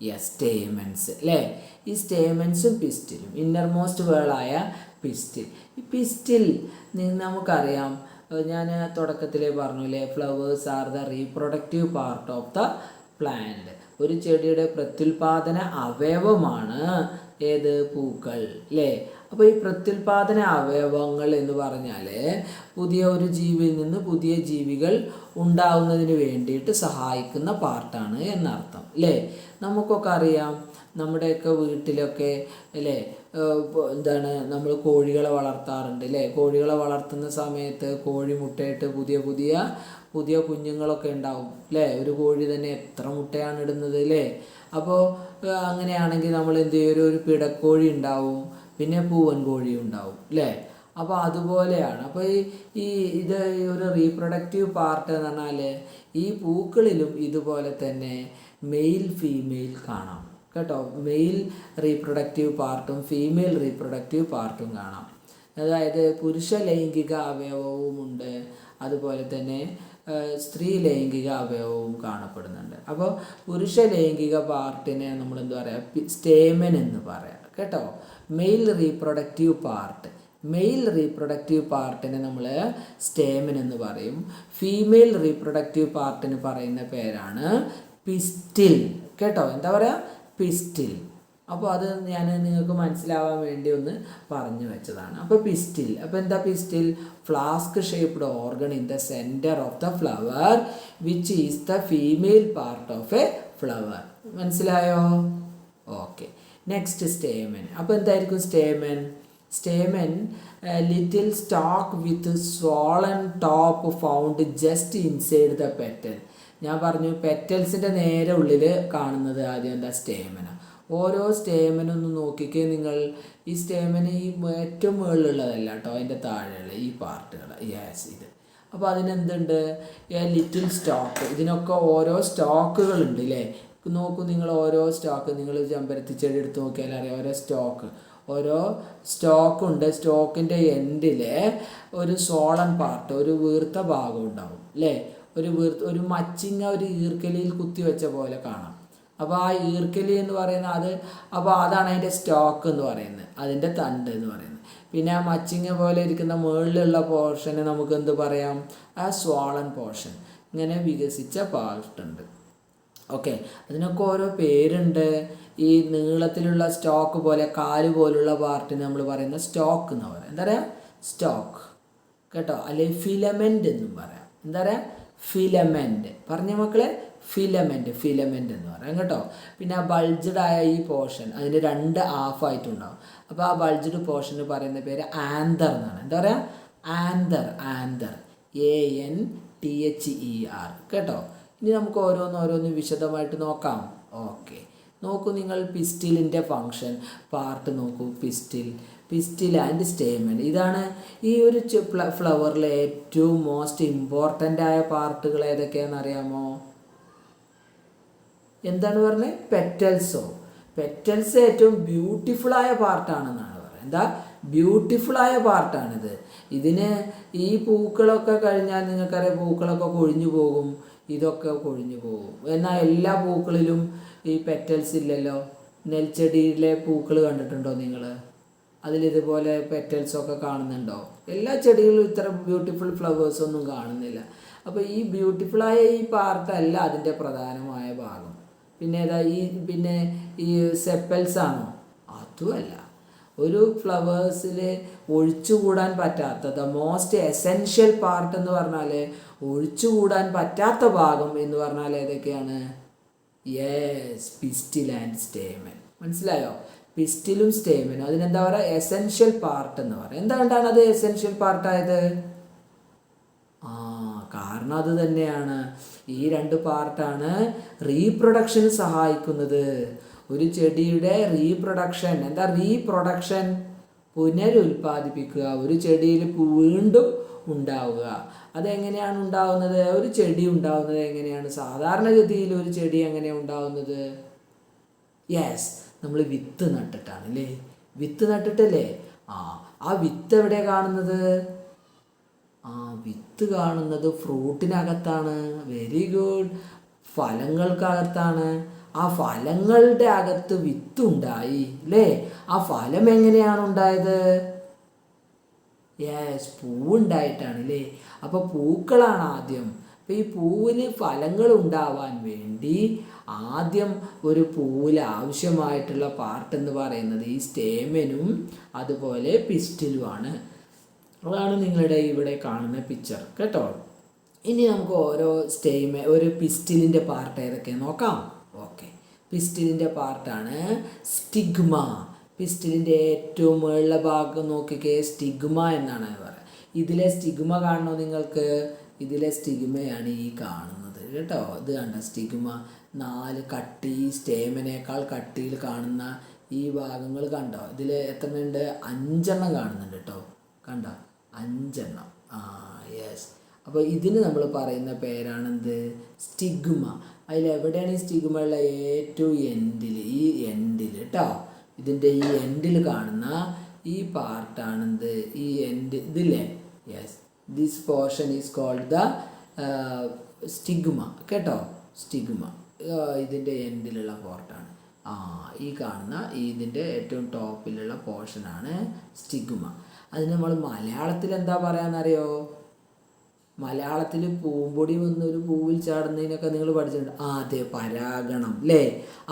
യെസ്, സ്റ്റേമൻസ് അല്ലേ. ഈ സ്റ്റേമൻസും പിസ്റ്റിലും ഇന്നർമോസ്റ്റ് വേളായ പിസ്റ്റിൽ. ഈ പിസ്റ്റിൽ നമുക്കറിയാം, ഞാൻ തുടക്കത്തിലേ പറഞ്ഞില്ലേ, flowers are the reproductive part of the plant. ഒരു ചെടിയുടെ പ്രത്യുൽപാദന അവയവമാണ് ഏത്? പൂക്കൾ അല്ലേ. അപ്പോൾ ഈ പ്രത്യുൽപാദന അവയവങ്ങൾ എന്ന് പറഞ്ഞാൽ പുതിയ ഒരു ജീവിയിൽ നിന്ന് പുതിയ ജീവികൾ ഉണ്ടാവുന്നതിന് വേണ്ടിയിട്ട് സഹായിക്കുന്ന പാർട്ടാണ് എന്നർത്ഥം അല്ലേ. നമുക്കൊക്കെ അറിയാം, നമ്മുടെയൊക്കെ വീട്ടിലൊക്കെ അല്ലേ എന്താണ്, നമ്മൾ കോഴികളെ വളർത്താറുണ്ട് അല്ലേ. കോഴികളെ വളർത്തുന്ന സമയത്ത് കോഴി മുട്ടയിട്ട് പുതിയ കുഞ്ഞുങ്ങളൊക്കെ ഉണ്ടാവും അല്ലേ. ഒരു കോഴി തന്നെ എത്ര മുട്ടയാണ് ഇടുന്നത് അല്ലേ. അപ്പോൾ അങ്ങനെയാണെങ്കിൽ നമ്മൾ എന്ത് ചെയ്യും? ഒരു പിടക്കോഴി ഉണ്ടാവും, പിന്നെ പൂവൻ കോഴി ഉണ്ടാവും അല്ലേ. അപ്പോൾ അതുപോലെയാണ്. അപ്പോൾ ഇത് ഒരു റീപ്രൊഡക്റ്റീവ് പാർട്ട് എന്ന് പറഞ്ഞാൽ ഈ പൂക്കളിലും ഇതുപോലെ തന്നെ മെയിൽ ഫീമെയിൽ കാണാം കേട്ടോ. മെയിൽ റീപ്രൊഡക്റ്റീവ് പാർട്ടും ഫീമെയിൽ റീപ്രൊഡക്റ്റീവ് പാർട്ടും കാണാം. അതായത് പുരുഷ ലൈംഗിക അവയവവുമുണ്ട്, അതുപോലെ തന്നെ സ്ത്രീ ലൈംഗിക അവയവവും കാണപ്പെടുന്നുണ്ട്. അപ്പോൾ പുരുഷ ലൈംഗിക പാർട്ടിനെ നമ്മൾ എന്താ പറയുക? സ്റ്റേമൻ എന്ന് പറയാം കേട്ടോ. മെയിൽ റീപ്രൊഡക്റ്റീവ് പാർട്ടിനെ നമ്മൾ സ്റ്റേമൻ എന്ന് പറയും. ഫീമെയിൽ റീപ്രൊഡക്റ്റീവ് പാർട്ടിന് പറയുന്ന പേരാണ് പിസ്റ്റിൽ കേട്ടോ. എന്താ പറയുക? പിസ്റ്റിൽ. അപ്പോൾ അത് ഞാൻ നിങ്ങൾക്ക് മനസ്സിലാവാൻ വേണ്ടി ഒന്ന് പറഞ്ഞു വെച്ചതാണ്. അപ്പോൾ പിസ്റ്റിൽ, അപ്പോൾ എന്താ pistil? Flask shaped organ in the centre of the flower which is the female part of a flower. മനസ്സിലായോ? ഓക്കെ. Next stamen. അപ്പോൾ എന്തായിരിക്കും stamen? Stamen little stock with swollen top found just inside the petal. ഞാൻ പറഞ്ഞു പെറ്റൽസിൻ്റെ നേരെ ഉള്ളിൽ കാണുന്നത് ആദ്യം എന്താ? സ്റ്റേമന. ഓരോ സ്റ്റേമനൊന്ന് നോക്കിക്കേ നിങ്ങൾ. ഈ സ്റ്റേമന് ഈ ഏറ്റവും മുകളിലുള്ളതല്ല കേട്ടോ, അതിൻ്റെ താഴെയുള്ള ഈ പാർട്ടുകൾ. യെസ്, ഇത്. അപ്പോൾ അതിനെന്തുണ്ട്? Little stock. ഇതിനൊക്കെ ഓരോ സ്റ്റോക്കുകളുണ്ട് അല്ലേ. നോക്കൂ നിങ്ങൾ, ഓരോ സ്റ്റോക്ക് നിങ്ങൾ ചെമ്പരത്തി ചെടി എടുത്ത് നോക്കിയാൽ അറിയാം. ഓരോ സ്റ്റോക്കുണ്ട്. സ്റ്റോക്കിൻ്റെ എൻഡിൽ ഒരു സോളൻ പാർട്ട്, ഒരു വീർത്ത ഭാഗം ഉണ്ടാവും അല്ലേ. ഒരു മച്ചിങ്ങ ഒരു ഈർക്കലിയിൽ കുത്തിവെച്ച പോലെ കാണാം. അപ്പോൾ ആ ഈർക്കലി എന്ന് പറയുന്നത് അപ്പോൾ അതാണ് അതിൻ്റെ സ്റ്റോക്ക് എന്ന് പറയുന്നത്, അതിൻ്റെ തണ്ട് എന്ന് പറയുന്നത്. പിന്നെ ആ മച്ചിങ്ങ പോലെ ഇരിക്കുന്ന മുകളിലുള്ള പോർഷനെ നമുക്ക് എന്ത് പറയാം? ആ സ്വോളൻ പോർഷൻ. ഇങ്ങനെ വികസിച്ച പാർട്ടുണ്ട്. ഓക്കെ. അതിനൊക്കെ ഓരോ പേരുണ്ട്. ഈ നീളത്തിലുള്ള സ്റ്റോക്ക് പോലെ കാല് പോലുള്ള പാർട്ടിന് നമ്മൾ പറയുന്ന സ്റ്റോക്ക് എന്ന് പറയാം. എന്താ പറയുക? സ്റ്റോക്ക് കേട്ടോ. അല്ലെങ്കിൽ ഫിലമെൻ്റ് എന്നും പറയാം. എന്താ പറയുക? ഫിലമെൻ്റ്. പറഞ്ഞ മക്കളെ, ഫിലമെൻ്റ് എന്ന് പറയാം കേട്ടോ. പിന്നെ ആ ബൾജ്ഡ് ആയ ഈ പോർഷൻ അതിന് 2 ഹാഫായിട്ടുണ്ടാവും. അപ്പോൾ ആ ബൾജ്ഡ് പോർഷന് പറയുന്ന പേര് ആന്തർ എന്നാണ്. എന്താ പറയുക? ആന്തർ. ANTHER കേട്ടോ. ഇനി നമുക്ക് ഓരോന്ന് വിശദമായിട്ട് നോക്കാം. ഓക്കെ. നോക്കൂ നിങ്ങൾ, പിസ്റ്റിലിൻ്റെ ഫങ്ഷൻ പാർട്ട് നോക്കൂ. Pistil and stamen. ഇതാണ് ഈ ഒരു ഫ്ലവറിലെ ഏറ്റവും മോസ്റ്റ് ഇമ്പോർട്ടൻ്റ് ആയ പാർട്ടുകൾ. ഏതൊക്കെയാണെന്ന് അറിയാമോ? എന്താണ് പറഞ്ഞത്? പെറ്റൽസ് ഏറ്റവും ബ്യൂട്ടിഫുള്ളായ പാർട്ടാണെന്നാണ് പറയുന്നത്. എന്താ? ബ്യൂട്ടിഫുള്ളായ പാർട്ടാണിത്. ഇതിന് ഈ പൂക്കളൊക്കെ കഴിഞ്ഞാൽ നിങ്ങൾക്കറിയാം പൂക്കളൊക്കെ കൊഴിഞ്ഞു പോകും, ഇതൊക്കെ കൊഴിഞ്ഞു പോകും. എന്നാൽ എല്ലാ പൂക്കളിലും ഈ പെറ്റൽസ് ഇല്ലല്ലോ. നെൽച്ചെടിയിലെ പൂക്കൾ കണ്ടിട്ടുണ്ടോ നിങ്ങൾ? അതിലിതുപോലെ പെറ്റൽസൊക്കെ കാണുന്നുണ്ടോ? എല്ലാ ചെടികളിലും ഇത്ര ബ്യൂട്ടിഫുൾ ഫ്ലവേഴ്സൊന്നും കാണുന്നില്ല. അപ്പോൾ ഈ ബ്യൂട്ടിഫുള്ളായ ഈ പാർട്ടല്ല അതിൻ്റെ പ്രധാനമായ ഭാഗം. പിന്നെ ഈ സെപ്പൽസ് ആണോ? അതുമല്ല. ഒരു ഫ്ലവേഴ്സിൽ ഒഴിച്ചുകൂടാൻ പറ്റാത്ത ദ മോസ്റ്റ് എസെൻഷ്യൽ പാർട്ട് എന്ന് പറഞ്ഞാൽ ഒഴിച്ചുകൂടാൻ പറ്റാത്ത ഭാഗം എന്ന് പറഞ്ഞാൽ ഏതൊക്കെയാണ്? Yes, pistil and stamen. മനസ്സിലായോ? പിസ്റ്റിലും സ്റ്റേമനും അതിനെന്താ പറയുക? എസെൻഷ്യൽ പാർട്ട് എന്ന് പറയുക. എന്തുകൊണ്ടാണ് അത് എസെൻഷ്യൽ പാർട്ടായത്? കാരണം അത് തന്നെയാണ്. ഈ രണ്ട് പാർട്ടാണ് റീപ്രൊഡക്ഷന് സഹായിക്കുന്നത്. ഒരു ചെടിയുടെ റീപ്രൊഡക്ഷൻ, എന്താ റീപ്രൊഡക്ഷൻ? പുനരുൽപ്പാദിപ്പിക്കുക. ഒരു ചെടിയിൽ വീണ്ടും ഉണ്ടാവുക. അതെങ്ങനെയാണ് ഉണ്ടാവുന്നത്? ഒരു ചെടി ഉണ്ടാവുന്നത് എങ്ങനെയാണ്? സാധാരണഗതിയിൽ ഒരു ചെടി എങ്ങനെയാണ് ഉണ്ടാവുന്നത്? യെസ്, നമ്മൾ വിത്ത് നട്ടിട്ടാണ് അല്ലേ? വിത്ത് നട്ടിട്ടല്ലേ? ആ വിത്ത് എവിടെയാണ് കാണുന്നത്? വിത്ത് കാണുന്നത് ഫ്രൂട്ടിനകത്താണ്. Very good. ഫലങ്ങൾക്കകത്താണ്. ആ ഫലങ്ങളുടെ അകത്ത് വിത്തുണ്ടായി അല്ലേ? ആ ഫലം എങ്ങനെയാണ് ഉണ്ടായത്? യെസ്, പൂവുണ്ടായിട്ടാണ് അല്ലേ? അപ്പോൾ പൂക്കളാണ് ആദ്യം. അപ്പോൾ ഈ പൂവിന് ഫലങ്ങൾ ഉണ്ടാവാൻ വേണ്ടി ആദ്യം ഒരു പൂവിൽ ആവശ്യമായിട്ടുള്ള പാർട്ട് എന്ന് പറയുന്നത് ഈ സ്റ്റേമനും അതുപോലെ പിസ്റ്റിലുമാണ്. അതാണ് നിങ്ങളുടെ ഇവിടെ കാണുന്ന പിക്ചർ കേട്ടോ. ഇനി നമുക്ക് ഒരു പിസ്റ്റിലിൻ്റെ പാർട്ട് ഏതൊക്കെ നോക്കാം. ഓക്കെ, പിസ്റ്റിലിൻ്റെ പാർട്ടാണ് സ്റ്റിഗ്മ. പിസ്റ്റിലിൻ്റെ ഏറ്റവും മുകളിലെ ഭാഗം നോക്കിക്കേ, സ്റ്റിഗ്മ എന്നാണ് പറയുക. ഇതിലെ സ്റ്റിഗ്മ കാണണോ നിങ്ങൾക്ക്? ഇതിലെ സ്റ്റിഗ്മയാണ് ഈ കാണുന്നത് കേട്ടോ. ഇത് കണ്ട സ്റ്റിഗ്മ 4 സ്റ്റേമനേക്കാൾ കട്ടിയിൽ കാണുന്ന ഈ ഭാഗങ്ങൾ കണ്ടോ? ഇതിൽ എത്ര ഉണ്ട്? 5 കാണുന്നുണ്ട് കേട്ടോ. കണ്ടോ? 5. യെസ്. അപ്പോൾ ഇതിന് നമ്മൾ പറയുന്ന പേരാണെന്ത്? സ്റ്റിഗ്മ. അതിലെവിടെയാണ് ഈ സ്റ്റിഗ്മ ഉള്ള? ഏറ്റവും എൻഡിൽ, ഈ എൻഡിൽ കേട്ടോ. ഇതിൻ്റെ ഈ എൻഡിൽ കാണുന്ന ഈ പാർട്ടാണെന്ത്? ഈ എൻഡ് ഇതില്ലേ? Yes, this portion is called the stigma കേട്ടോ. സ്റ്റിഗ്മ ഇതിൻ്റെ എൻഡിലുള്ള പോർട്ടാണ്. ഈ കാണുന്ന ഇതിൻ്റെ ഏറ്റവും ടോപ്പിലുള്ള പോർഷനാണ് സ്റ്റിഗ്മ. അതിന് നമ്മൾ മലയാളത്തിൽ എന്താ പറയാന്നറിയോ? മലയാളത്തിൽ പൂമ്പൊടി വന്നൊരു പൂവിൽ ചാടുന്നതിനൊക്കെ നിങ്ങൾ പഠിച്ചിട്ടുണ്ട്. അതെ, പരാഗണം അല്ലേ?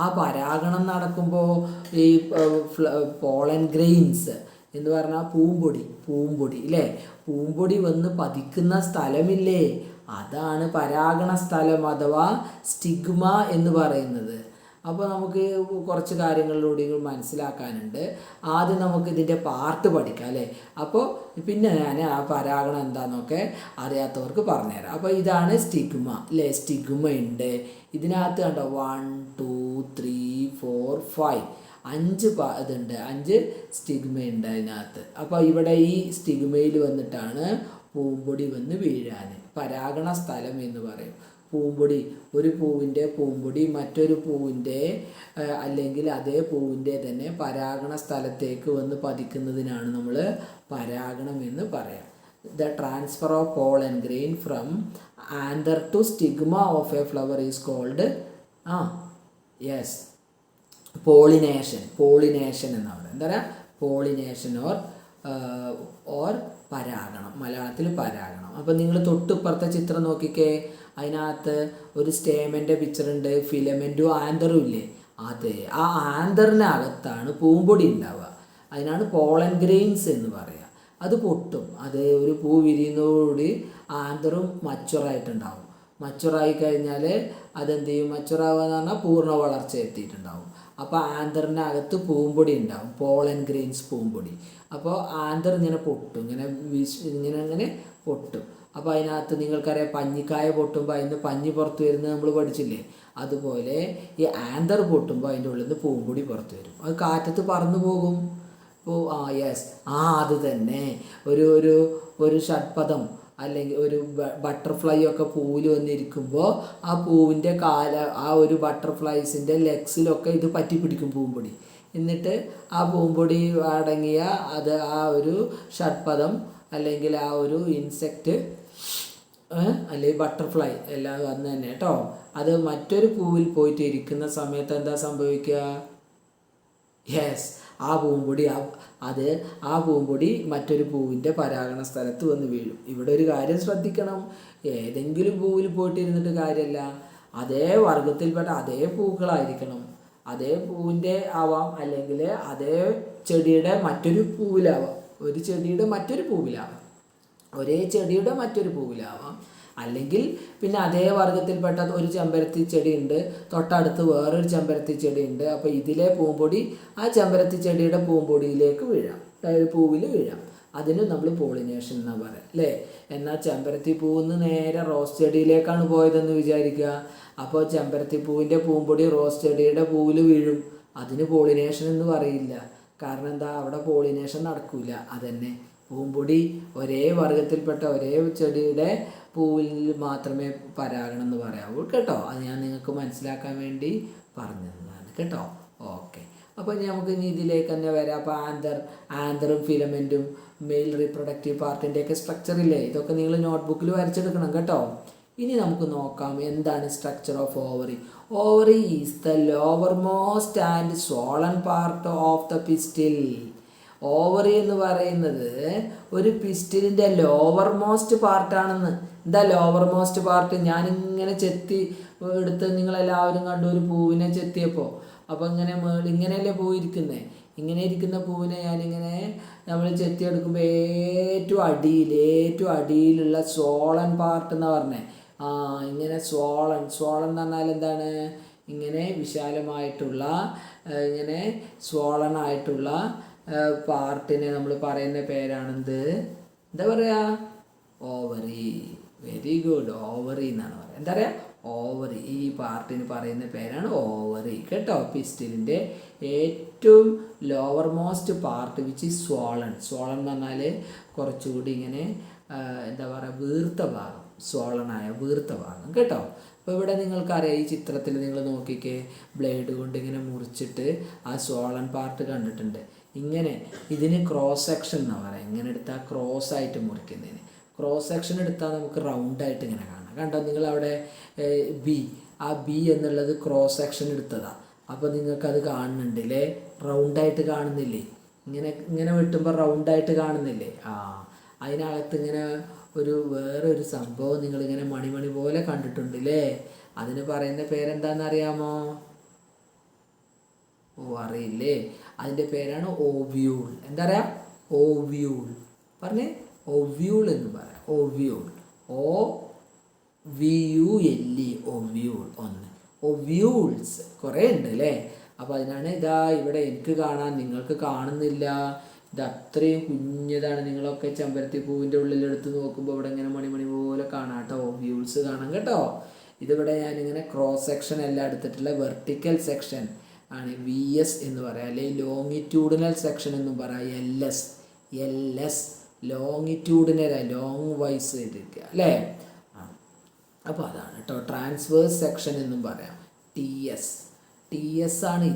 ആ പരാഗണം നടക്കുമ്പോൾ ഈ പോളൻ ഗ്രെയിൻസ് എന്ന് പറഞ്ഞാൽ പൂമ്പൊടി അല്ലേ? പൂമ്പൊടി വന്ന് പതിക്കുന്ന സ്ഥലമില്ലേ? അതാണ് പരാഗണ സ്ഥലം അഥവാ സ്റ്റിഗ്മ എന്ന് പറയുന്നത്. അപ്പോൾ നമുക്ക് കുറച്ച് കാര്യങ്ങളിലൂടെ മനസ്സിലാക്കാനുണ്ട്. ആദ്യം നമുക്ക് ഇതിൻ്റെ പാർട്ട് പഠിക്കാം അല്ലേ? അപ്പോൾ പിന്നെ ഞാൻ ആ പരാഗണം എന്താണെന്നൊക്കെ അറിയാത്തവർക്ക് പറഞ്ഞുതരാം. അപ്പോൾ ഇതാണ് സ്റ്റിഗ്മ അല്ലേ? സ്റ്റിഗ്മ ഉണ്ട്. ഇതിനകത്ത് കണ്ടോ 1 2 3 4 5 ഇതുണ്ട്. 5 സ്റ്റിഗ്മ ഉണ്ട് അതിനകത്ത്. അപ്പോൾ ഇവിടെ ഈ സ്റ്റിഗ്മയിൽ വന്നിട്ടാണ് പൂമ്പൊടി വന്ന് വീഴാൻ. പരാഗണ സ്ഥലം എന്ന് പറയും. ഒരു പൂവിൻ്റെ പൂമ്പൊടി മറ്റൊരു പൂവിൻ്റെ അല്ലെങ്കിൽ അതേ പൂവിൻ്റെ തന്നെ പരാഗണ സ്ഥലത്തേക്ക് വന്ന് പതിക്കുന്നതിനാണ് നമ്മൾ പരാഗണം എന്ന് പറയാം. The transfer of pollen grain from anther to stigma of a flower is called yes pollination എന്നാണ് പറയുക. എന്താ പറയുക? പോളിനേഷൻ ഓർ പരാഗണം. മലയാളത്തിൽ പരാഗണം. അപ്പോൾ നിങ്ങൾ തൊട്ടിപ്പുറത്തെ ചിത്രം നോക്കിക്കേ. അതിനകത്ത് ഒരു സ്റ്റേമൻ്റെ പിക്ചറുണ്ട്. ഫിലമെൻറ്റും ആന്തറും ഇല്ലേ? അതെ, ആ ആന്തറിനകത്താണ് പൂമ്പൊടി ഉണ്ടാവുക. അതിനാണ് പോളൻ ഗ്രെയിൻസ് എന്ന് പറയുക. അത് പൊട്ടും. അത് ഒരു പൂ വിരിയുന്നതോടുകൂടി ആന്തറും മച്ചുറായിട്ടുണ്ടാവും. മച്ചുറായി കഴിഞ്ഞാൽ അതെന്ത് ചെയ്യും? മച്ചുറാവുക എന്ന് പറഞ്ഞാൽ പൂർണ്ണ വളർച്ച എത്തിയിട്ടുണ്ടാവും. അപ്പോൾ ആന്തറിനകത്ത് പൂമ്പൊടി ഉണ്ടാവും, പോളൻ ഗ്രെയിൻസ് പൂമ്പൊടി. അപ്പോൾ ആന്തർ ഇങ്ങനെ പൊട്ടും, ഇങ്ങനെ പൊട്ടും. അപ്പോൾ അതിനകത്ത് നിങ്ങൾക്കറിയാം പഞ്ഞിക്കായ പൊട്ടുമ്പോൾ അതിന് പഞ്ഞി പുറത്ത് വരുന്നത് നമ്മൾ പഠിച്ചില്ലേ? അതുപോലെ ഈ ആന്തർ പൊട്ടുമ്പോൾ അതിൻ്റെ ഉള്ളിൽ നിന്ന് പൂമ്പൊടി പുറത്ത് വരും. അത് കാറ്റത്ത് പറന്നു പോകും. അപ്പോൾ യെസ്, അത് തന്നെ. ഒരു ഷഡ്പദം അല്ലെങ്കിൽ ഒരു ബട്ടർഫ്ലൈ ഒക്കെ പൂവിൽ വന്നിരിക്കുമ്പോൾ ആ പൂവിൻ്റെ ആ ഒരു ബട്ടർഫ്ലൈസിൻ്റെ ലെഗ്സിലൊക്കെ ഇത് പറ്റി പിടിക്കും പൂമ്പൊടി. എന്നിട്ട് ആ പൂമ്പൊടി അടങ്ങിയ അത് ആ ഒരു ഷഡ്പദം അല്ലെങ്കിൽ ആ ഒരു ഇൻസെക്റ്റ് അല്ലെങ്കിൽ ബട്ടർഫ്ലൈ എല്ലാം വന്ന് തന്നെ കേട്ടോ, അത് മറ്റൊരു പൂവിൽ പോയിട്ട് ഇരിക്കുന്ന സമയത്ത് എന്താ സംഭവിക്കുക? യെസ്, ആ പൂമ്പൊടി ആ പൂമ്പൊടി മറ്റൊരു പൂവിൻ്റെ പരാഗണ സ്ഥലത്ത് വന്ന് വീഴും. ഇവിടെ ഒരു കാര്യം ശ്രദ്ധിക്കണം, ഏതെങ്കിലും പൂവിൽ പോയിട്ട് ഇരുന്നിട്ട് കാര്യമല്ല, അതേ വർഗത്തിൽപ്പെട്ട അതേ പൂക്കളായിരിക്കണം. അതേ പൂവിൻ്റെ ആവാം, അല്ലെങ്കിൽ അതേ ചെടിയുടെ മറ്റൊരു പൂവിലാവാം, ഒരു ചെടിയുടെ മറ്റൊരു പൂവിലാവാം, ഒരേ ചെടിയുടെ മറ്റൊരു പൂവിലാവാം, അല്ലെങ്കിൽ പിന്നെ അതേ വർഗത്തിൽപ്പെട്ട ഒരു ചെമ്പരത്തി ചെടി ഉണ്ട്, തൊട്ടടുത്ത് വേറൊരു ചെമ്പരത്തി ചെടി ഉണ്ട്. അപ്പോൾ ഇതിലെ പൂമ്പൊടി ആ ചെമ്പരത്തി ചെടിയുടെ പൂമ്പൊടിയിലേക്ക് വീഴാം, അതായത് പൂവിൽ വീഴാം. അതിന് നമ്മൾ പോളിനേഷൻ എന്നാ പറയാം അല്ലേ. എന്നാൽ ചെമ്പരത്തി പൂവിന്ന് നേരെ റോസ് ചെടിയിലേക്കാണ് പോയതെന്ന് വിചാരിക്കുക. അപ്പോൾ ചെമ്പരത്തി പൂവിൻ്റെ പൂമ്പൊടി റോസ് ചെടിയുടെ പൂവിൽ വീഴും, അതിന് പോളിനേഷൻ എന്ന് പറയില്ല. കാരണം എന്താ? അവിടെ പോളിനേഷൻ നടക്കില്ല. അതന്നെ, പൂമ്പൊടി ഒരേ വർഗത്തിൽപ്പെട്ട ഒരേ ചെടിയുടെ പൂവിൽ മാത്രമേ പരാഗണം എന്ന് പറയാവൂ കേട്ടോ. അത് ഞാൻ നിങ്ങൾക്ക് മനസ്സിലാക്കാൻ വേണ്ടി പറഞ്ഞതാണ് കേട്ടോ. ഓക്കെ, അപ്പോൾ നമുക്ക് ഇനി ഇതിലേക്ക് തന്നെ വരാം. അപ്പോൾ ആന്തറും ഫിലമെൻറ്റും മെയിൽ റീപ്രൊഡക്റ്റീവ് പാർട്ടിൻ്റെയൊക്കെ സ്ട്രക്ചറില്ലേ, ഇതൊക്കെ നിങ്ങൾ നോട്ട്ബുക്കിൽ വരച്ചെടുക്കണം കേട്ടോ. ഇനി നമുക്ക് നോക്കാം എന്താണ് structure of ovary. Ovary is the lower most and swollen part of the pistil. Ovary എന്ന് പറയുന്നത് ഒരു പിസ്റ്റിലിൻ്റെ ലോവർ മോസ്റ്റ് പാർട്ടാണെന്ന്. എന്താ ലോവർ മോസ്റ്റ് പാർട്ട്? ഞാനിങ്ങനെ ചെത്തി എടുത്ത് നിങ്ങളെല്ലാവരും കണ്ടു ഒരു പൂവിനെ ചെത്തിയപ്പോൾ. അപ്പോൾ ഇങ്ങനെയല്ലേ പൂ ഇരിക്കുന്നത്? ഇങ്ങനെ ഇരിക്കുന്ന പൂവിനെ ഞാനിങ്ങനെ നമ്മൾ ചെത്തിയെടുക്കുമ്പോൾ ഏറ്റവും അടിയിലുള്ള സോളൻ പാർട്ട് എന്ന് പറഞ്ഞേ. ഇങ്ങനെ സോളൻ എന്ന് പറഞ്ഞാൽ എന്താണ്? ഇങ്ങനെ വിശാലമായിട്ടുള്ള ഇങ്ങനെ സ്വോളനായിട്ടുള്ള പാർട്ടിനെ നമ്മൾ പറയുന്ന പേരാണെന്ത്? എന്താ പറയുക? ഓവറി. വെരി ഗുഡ്, ഓവറി എന്നാണ് പറയുക. എന്താ പറയുക? ഓവറി. ഈ പാർട്ടിന് പറയുന്ന പേരാണ് ഓവറി കേട്ടോ. പിസ്റ്റിലിൻ്റെ ഏറ്റവും lower most part which is swollen എന്ന് പറഞ്ഞാൽ കുറച്ചുകൂടി ഇങ്ങനെ എന്താ പറയുക, വീർത്ത ഭാഗം, സ്വോളനായ വീർത്ത ഭാഗം കേട്ടോ. അപ്പോൾ ഇവിടെ നിങ്ങൾക്കറിയാം, ഈ ചിത്രത്തിൽ നിങ്ങൾ നോക്കിക്കേ, ബ്ലേഡ് കൊണ്ട് ഇങ്ങനെ മുറിച്ചിട്ട് ആ സ്വോളൻ പാർട്ട് കണ്ടിട്ടുണ്ട്. ഇങ്ങനെ ഇതിന് ക്രോസ് സെക്ഷൻ എന്നാണ് പറയുക. ഇങ്ങനെ എടുത്താൽ ക്രോസ് ആയിട്ട് മുറിക്കുന്നതിന് ക്രോസ് സെക്ഷൻ എടുത്താൽ നമുക്ക് റൗണ്ടായിട്ട് ഇങ്ങനെ കാണാം. കണ്ടോ നിങ്ങളവിടെ ആ ബി എന്നുള്ളത് ക്രോസ് സെക്ഷൻ എടുത്തതാണ്. അപ്പോൾ നിങ്ങൾക്കത് കാണുന്നുണ്ടല്ലേ, റൗണ്ടായിട്ട് കാണുന്നില്ലേ? ഇങ്ങനെ വെട്ടുമ്പോൾ റൗണ്ടായിട്ട് കാണുന്നില്ലേ? അതിനകത്ത് ഇങ്ങനെ വേറൊരു സംഭവം നിങ്ങളിങ്ങനെ മണി പോലെ കണ്ടിട്ടുണ്ടല്ലേ. അതിന് പറയുന്ന പേരെന്താണെന്നറിയാമോ? അറിയില്ലേ? അതിൻ്റെ പേരാണ് ഓവ്യൂൾ. എന്താ പറയുക? ഓവ്യൂൾ. പറഞ്ഞേ, ഓവ്യൂൾ എന്ന് പറയാം. Ovule, OVULE, ovule. ഒന്ന് ഓവ്യൂൾസ് കുറേ ഉണ്ട് അല്ലേ. അപ്പോൾ അതിനാണ് ഇവിടെ എനിക്ക് കാണാൻ, നിങ്ങൾക്ക് കാണുന്നില്ല. ഇത് അത്രയും കുഞ്ഞതാണ്. നിങ്ങളൊക്കെ ചെമ്പരത്തി പൂവിൻ്റെ ഉള്ളിലെടുത്ത് നോക്കുമ്പോൾ ഇവിടെ ഇങ്ങനെ മണി പോലെ കാണാം കേട്ടോ. ഓവ്യൂൾസ് കാണാം കേട്ടോ. ഇതിവിടെ ഞാനിങ്ങനെ ക്രോസ് സെക്ഷൻ എല്ലാം എടുത്തിട്ടുള്ള വെർട്ടിക്കൽ സെക്ഷൻ ആണ് VS എന്ന് പറയാം, അല്ലെങ്കിൽ ലോങ്ങിറ്റ്യൂഡിനൽ സെക്ഷൻ എന്നും പറയാം. LS ലോങ്ങിറ്റ്യൂഡിനൽ, ലോങ് വൈസ് ചെയ്തിരിക്കുക അല്ലേ. അപ്പോൾ അതാണ് കേട്ടോ. ട്രാൻസ്വേഴ്സ് സെക്ഷൻ എന്നും പറയാം. TS ആണ്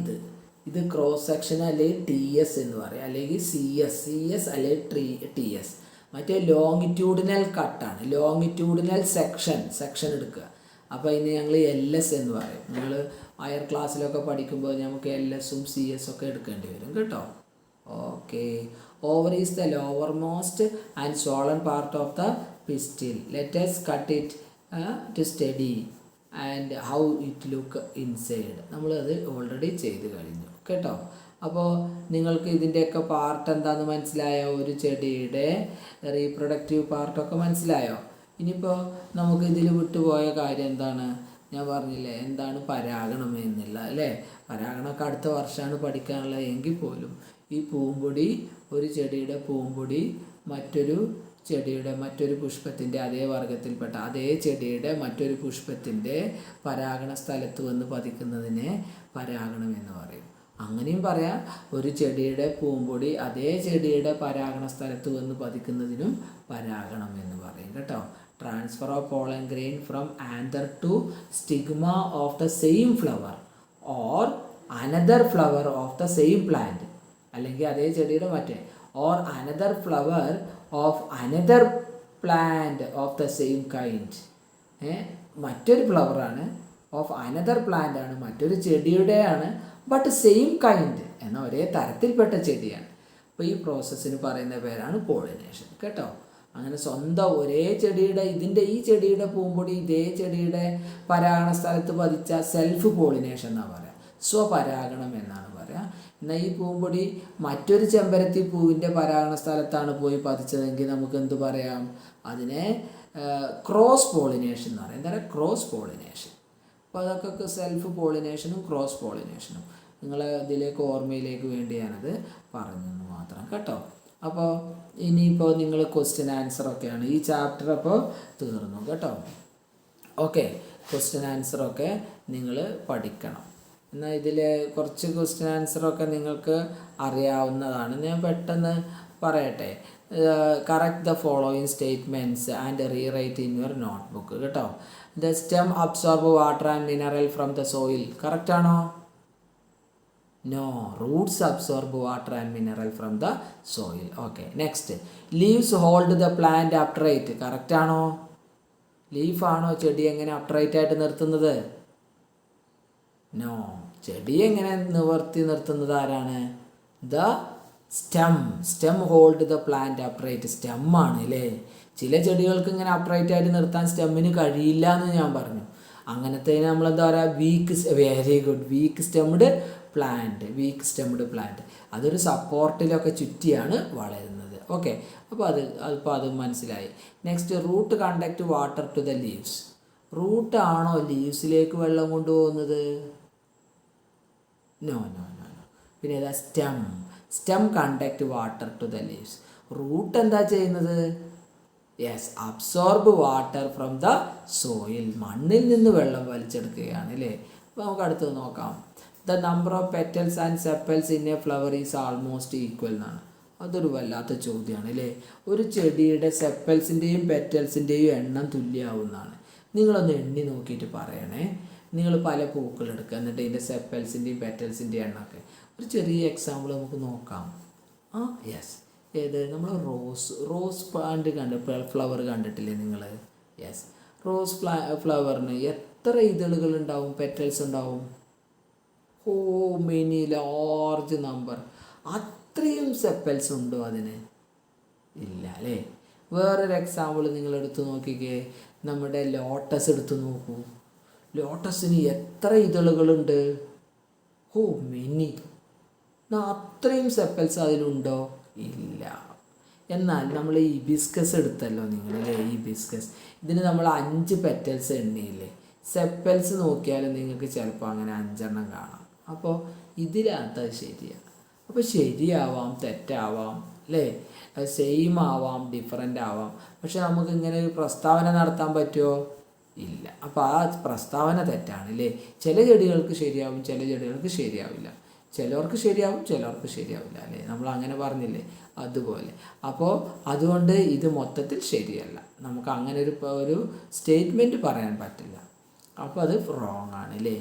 ഇത് ക്രോസ് സെക്ഷൻ അല്ലെങ്കിൽ TS എന്ന് പറയാം, അല്ലെങ്കിൽ CS അല്ലെങ്കിൽ TS. മറ്റേ ലോങ്ങിറ്റ്യൂഡിനൽ കട്ടാണ്, ലോങ്ങിറ്റ്യൂഡിനൽ സെക്ഷൻ എടുക്കുക. അപ്പോൾ ഇതിന് ഞങ്ങൾ LS എന്ന് പറയും. നിങ്ങൾ ഹയർ ക്ലാസ്സിലൊക്കെ പഠിക്കുമ്പോൾ നമുക്ക് LSഉം CS ഒക്കെ എടുക്കേണ്ടി വരും കേട്ടോ. Okay, over is the lower most and swollen part of the pistil. Let us cut it to study and how it look inside. നമ്മളത് ഓൾറെഡി ചെയ്ത് കഴിഞ്ഞു കേട്ടോ. അപ്പോൾ നിങ്ങൾക്ക് ഇതിൻ്റെയൊക്കെ പാർട്ട് എന്താണെന്ന് മനസ്സിലായോ? ഒരു ചെടിയുടെ റീപ്രൊഡക്റ്റീവ് പാർട്ടൊക്കെ മനസ്സിലായോ? ഇനിയിപ്പോൾ നമുക്ക് ഇതിൽ വിട്ടുപോയ കാര്യം എന്താണ്? ഞാൻ പറഞ്ഞില്ലേ, എന്താണ് പരാഗണം എന്നുള്ള അല്ലേ. പരാഗണമൊക്കെ അടുത്ത വർഷമാണ് പഠിക്കാനുള്ളത്. എങ്കിൽ പോലും ഈ പൂമ്പൊടി, ഒരു ചെടിയുടെ പൂമ്പൊടി മറ്റൊരു പുഷ്പത്തിൻ്റെ അതേ വർഗത്തിൽപ്പെട്ട അതേ ചെടിയുടെ മറ്റൊരു പുഷ്പത്തിൻ്റെ പരാഗണ സ്ഥലത്ത് വന്ന് പതിക്കുന്നതിനെ പരാഗണം എന്ന് പറയും. അങ്ങനെയും പറയാം, ഒരു ചെടിയുടെ പൂമ്പൊടി അതേ ചെടിയുടെ പരാഗണ സ്ഥലത്ത് വന്ന് പതിക്കുന്നതിനും പരാഗണം എന്ന് പറയും കേട്ടോ. Transfer of pollen grain from anther to stigma of the same flower or another flower of the same plant, അല്ലെങ്കിൽ അതേ ചെടിയുടെ മറ്റേ, or another flower of another plant of the same kind. മറ്റൊരു ഫ്ലവറാണ്, ഓഫ് അനദർ പ്ലാന്റ് ആണ്, മറ്റൊരു ചെടിയുടെയാണ്, but same kind എന്ന ഒരേ തരത്തിൽപ്പെട്ട ചെടിയാണ്. അപ്പോൾ ഈ പ്രോസസ്സിന് പറയുന്ന പേരാണ് പോളിനേഷൻ കേട്ടോ. അങ്ങനെ സ്വന്തം ഒരേ ചെടിയുടെ, ഈ ചെടിയുടെ പൂമ്പൊടി ഇതേ ചെടിയുടെ പരാഗണ സ്ഥലത്ത് പതിച്ച സെൽഫ് പോളിനേഷൻ എന്നാണ് പറയുക, സ്വപരാഗണം എന്നാണ് പറയുക. എന്നാൽ ഈ പൂമ്പൊടി മറ്റൊരു ചെമ്പരത്തി പൂവിൻ്റെ പരാഗണ സ്ഥലത്താണ് പോയി പതിച്ചതെങ്കിൽ നമുക്ക് എന്ത് പറയാം? അതിനെ ക്രോസ് പോളിനേഷൻ എന്ന് പറയും. എന്താ പറയുക? Cross pollination. അപ്പോൾ അതൊക്കെ സെൽഫ് പോളിനേഷനും ക്രോസ് പോളിനേഷനും നിങ്ങൾ ഇതിലേക്ക് ഓർമ്മയിലേക്ക് വേണ്ടി ഞാനത് പറഞ്ഞെന്ന് മാത്രം കേട്ടോ. അപ്പോൾ ഇനിയിപ്പോൾ നിങ്ങൾ ക്വസ്റ്റ്യൻ ആൻസറൊക്കെയാണ് ഈ ചാപ്റ്റർ അപ്പോൾ തീർന്നു കേട്ടോ. ഓക്കെ, ക്വസ്റ്റ്യൻ ആൻസറൊക്കെ നിങ്ങൾ പഠിക്കണം. എന്നാൽ ഇതിൽ കുറച്ച് ക്വസ്റ്റ്യൻ ആൻസറൊക്കെ നിങ്ങൾക്ക് അറിയാവുന്നതാണ്. ഞാൻ പെട്ടെന്ന് പറയട്ടെ. Correct the following statements and rewrite in your notebook കേട്ടോ. The stem absorb water and mineral from the soil. കറക്റ്റാണോ? No, roots absorb water and mineral from the soil. Okay, next. Leaves hold the plant upright. കറക്റ്റാണോ? ലീഫാണോ ചെടി എങ്ങനെ upright ആയിട്ട് നിർത്തുന്നത്? No, ചെടി എങ്ങനെ നിവർത്തി നിർത്തുന്നത് ആരാണ്? The stem hold the plant upright. സ്റ്റെമ്മാണ് അല്ലേ. ചില ചെടികൾക്ക് ഇങ്ങനെ അപ്രൈറ്റ് ആയിട്ട് നിർത്താൻ സ്റ്റെമ്മിന് കഴിയില്ല എന്ന് ഞാൻ പറഞ്ഞു. അങ്ങനത്തെ നമ്മളെന്താ പറയുക? Very good, weak stemmed plant. അതൊരു സപ്പോർട്ടിലൊക്കെ ചുറ്റിയാണ് വളരുന്നത്. ഓക്കെ, അപ്പോൾ അത് മനസ്സിലായി. Next, root conduct water to the leaves. റൂട്ടാണോ ലീവ്സിലേക്ക് വെള്ളം കൊണ്ടുപോകുന്നത്? നോ. പിന്നെ ഏതാ? Stem conduct water to the leaves. Root എന്താ ചെയ്യുന്നത്? Yes, absorb water from the soil. മണ്ണിൽ നിന്ന് വെള്ളം വലിച്ചെടുക്കുകയാണ് അല്ലേ. അപ്പോൾ നമുക്ക് അടുത്തത് നോക്കാം. The number of petals and sepals in a flower is almost equal എന്നാണ്. അതൊരു വല്ലാത്ത ചോദ്യമാണ് അല്ലേ. ഒരു ചെടിയുടെ സെപ്പൽസിൻ്റെയും പെറ്റൽസിൻ്റെയും എണ്ണം തുല്യമാവുന്നതാണ്. നിങ്ങളൊന്ന് എണ്ണി നോക്കിയിട്ട് പറയണേ. നിങ്ങൾ പല പൂക്കളെടുക്കുക, എന്നിട്ട് ഇതിൻ്റെ സെപ്പൽസിൻ്റെയും പെറ്റൽസിൻ്റെയും എണ്ണമൊക്കെ. ഒരു ചെറിയ എക്സാമ്പിൾ നമുക്ക് നോക്കാം. യെസ്, ഏത്? നമ്മൾ റോസ് പ്ലാന്റ് ഫ്ലവർ കണ്ടിട്ടില്ലേ നിങ്ങൾ? യെസ്, റോസ് ഫ്ലവറിന് എത്ര ഇതളുകൾ ഉണ്ടാവും, പെറ്റൽസ് ഉണ്ടാവും? Many large number. അത്രയും സെപ്പൽസ് ഉണ്ടോ അതിന്? ഇല്ല അല്ലേ. വേറൊരു എക്സാമ്പിൾ നിങ്ങൾ എടുത്ത് നോക്കിക്കേ. നമ്മുടെ ലോട്ടസ് എടുത്ത് നോക്കൂ. ലോട്ടസിന് എത്ര ഇതളുകളുണ്ട്? മെനി. അത്രയും സെപ്പൽസ് അതിലുണ്ടോ? ഇല്ല. എന്നാൽ നമ്മൾ ഈ ഹിബിസ്കസ് എടുത്തല്ലോ നിങ്ങളല്ലേ, ഈ ഹിബിസ്കസ്. ഇതിന് നമ്മൾ 5 പെറ്റൽസ് എണ്ണിയില്ലേ. സെപ്പൽസ് നോക്കിയാലും നിങ്ങൾക്ക് ചിലപ്പോൾ അങ്ങനെ 5 എണ്ണം കാണാം. അപ്പോൾ ഇതിനകത്ത് അത് ശരിയാണ്. അപ്പോൾ ശരിയാവാം, തെറ്റാവാം അല്ലേ, സെയിം ആവാം, ഡിഫറൻ്റ് ആവാം. പക്ഷെ നമുക്ക് ഇങ്ങനെ ഒരു പ്രസ്താവന നടത്താൻ പറ്റുമോ? ഇല്ല. അപ്പോൾ ആ പ്രസ്താവന തെറ്റാണ് അല്ലേ. ചില ചെടികൾക്ക് ശരിയാവും, ചില ചെടികൾക്ക് ശരിയാവില്ല. ചിലവർക്ക് ശരിയാവും, ചിലവർക്ക് ശരിയാവില്ല അല്ലേ. നമ്മൾ അങ്ങനെ പറഞ്ഞില്ലേ, അതുപോലെ. അപ്പോൾ അതുകൊണ്ട് ഇത് മൊത്തത്തിൽ ശരിയല്ല. നമുക്ക് അങ്ങനെ ഒരു സ്റ്റേറ്റ്മെൻറ്റ് പറയാൻ പറ്റില്ല. അപ്പോൾ അത് റോങ് ആണ് അല്ലേ.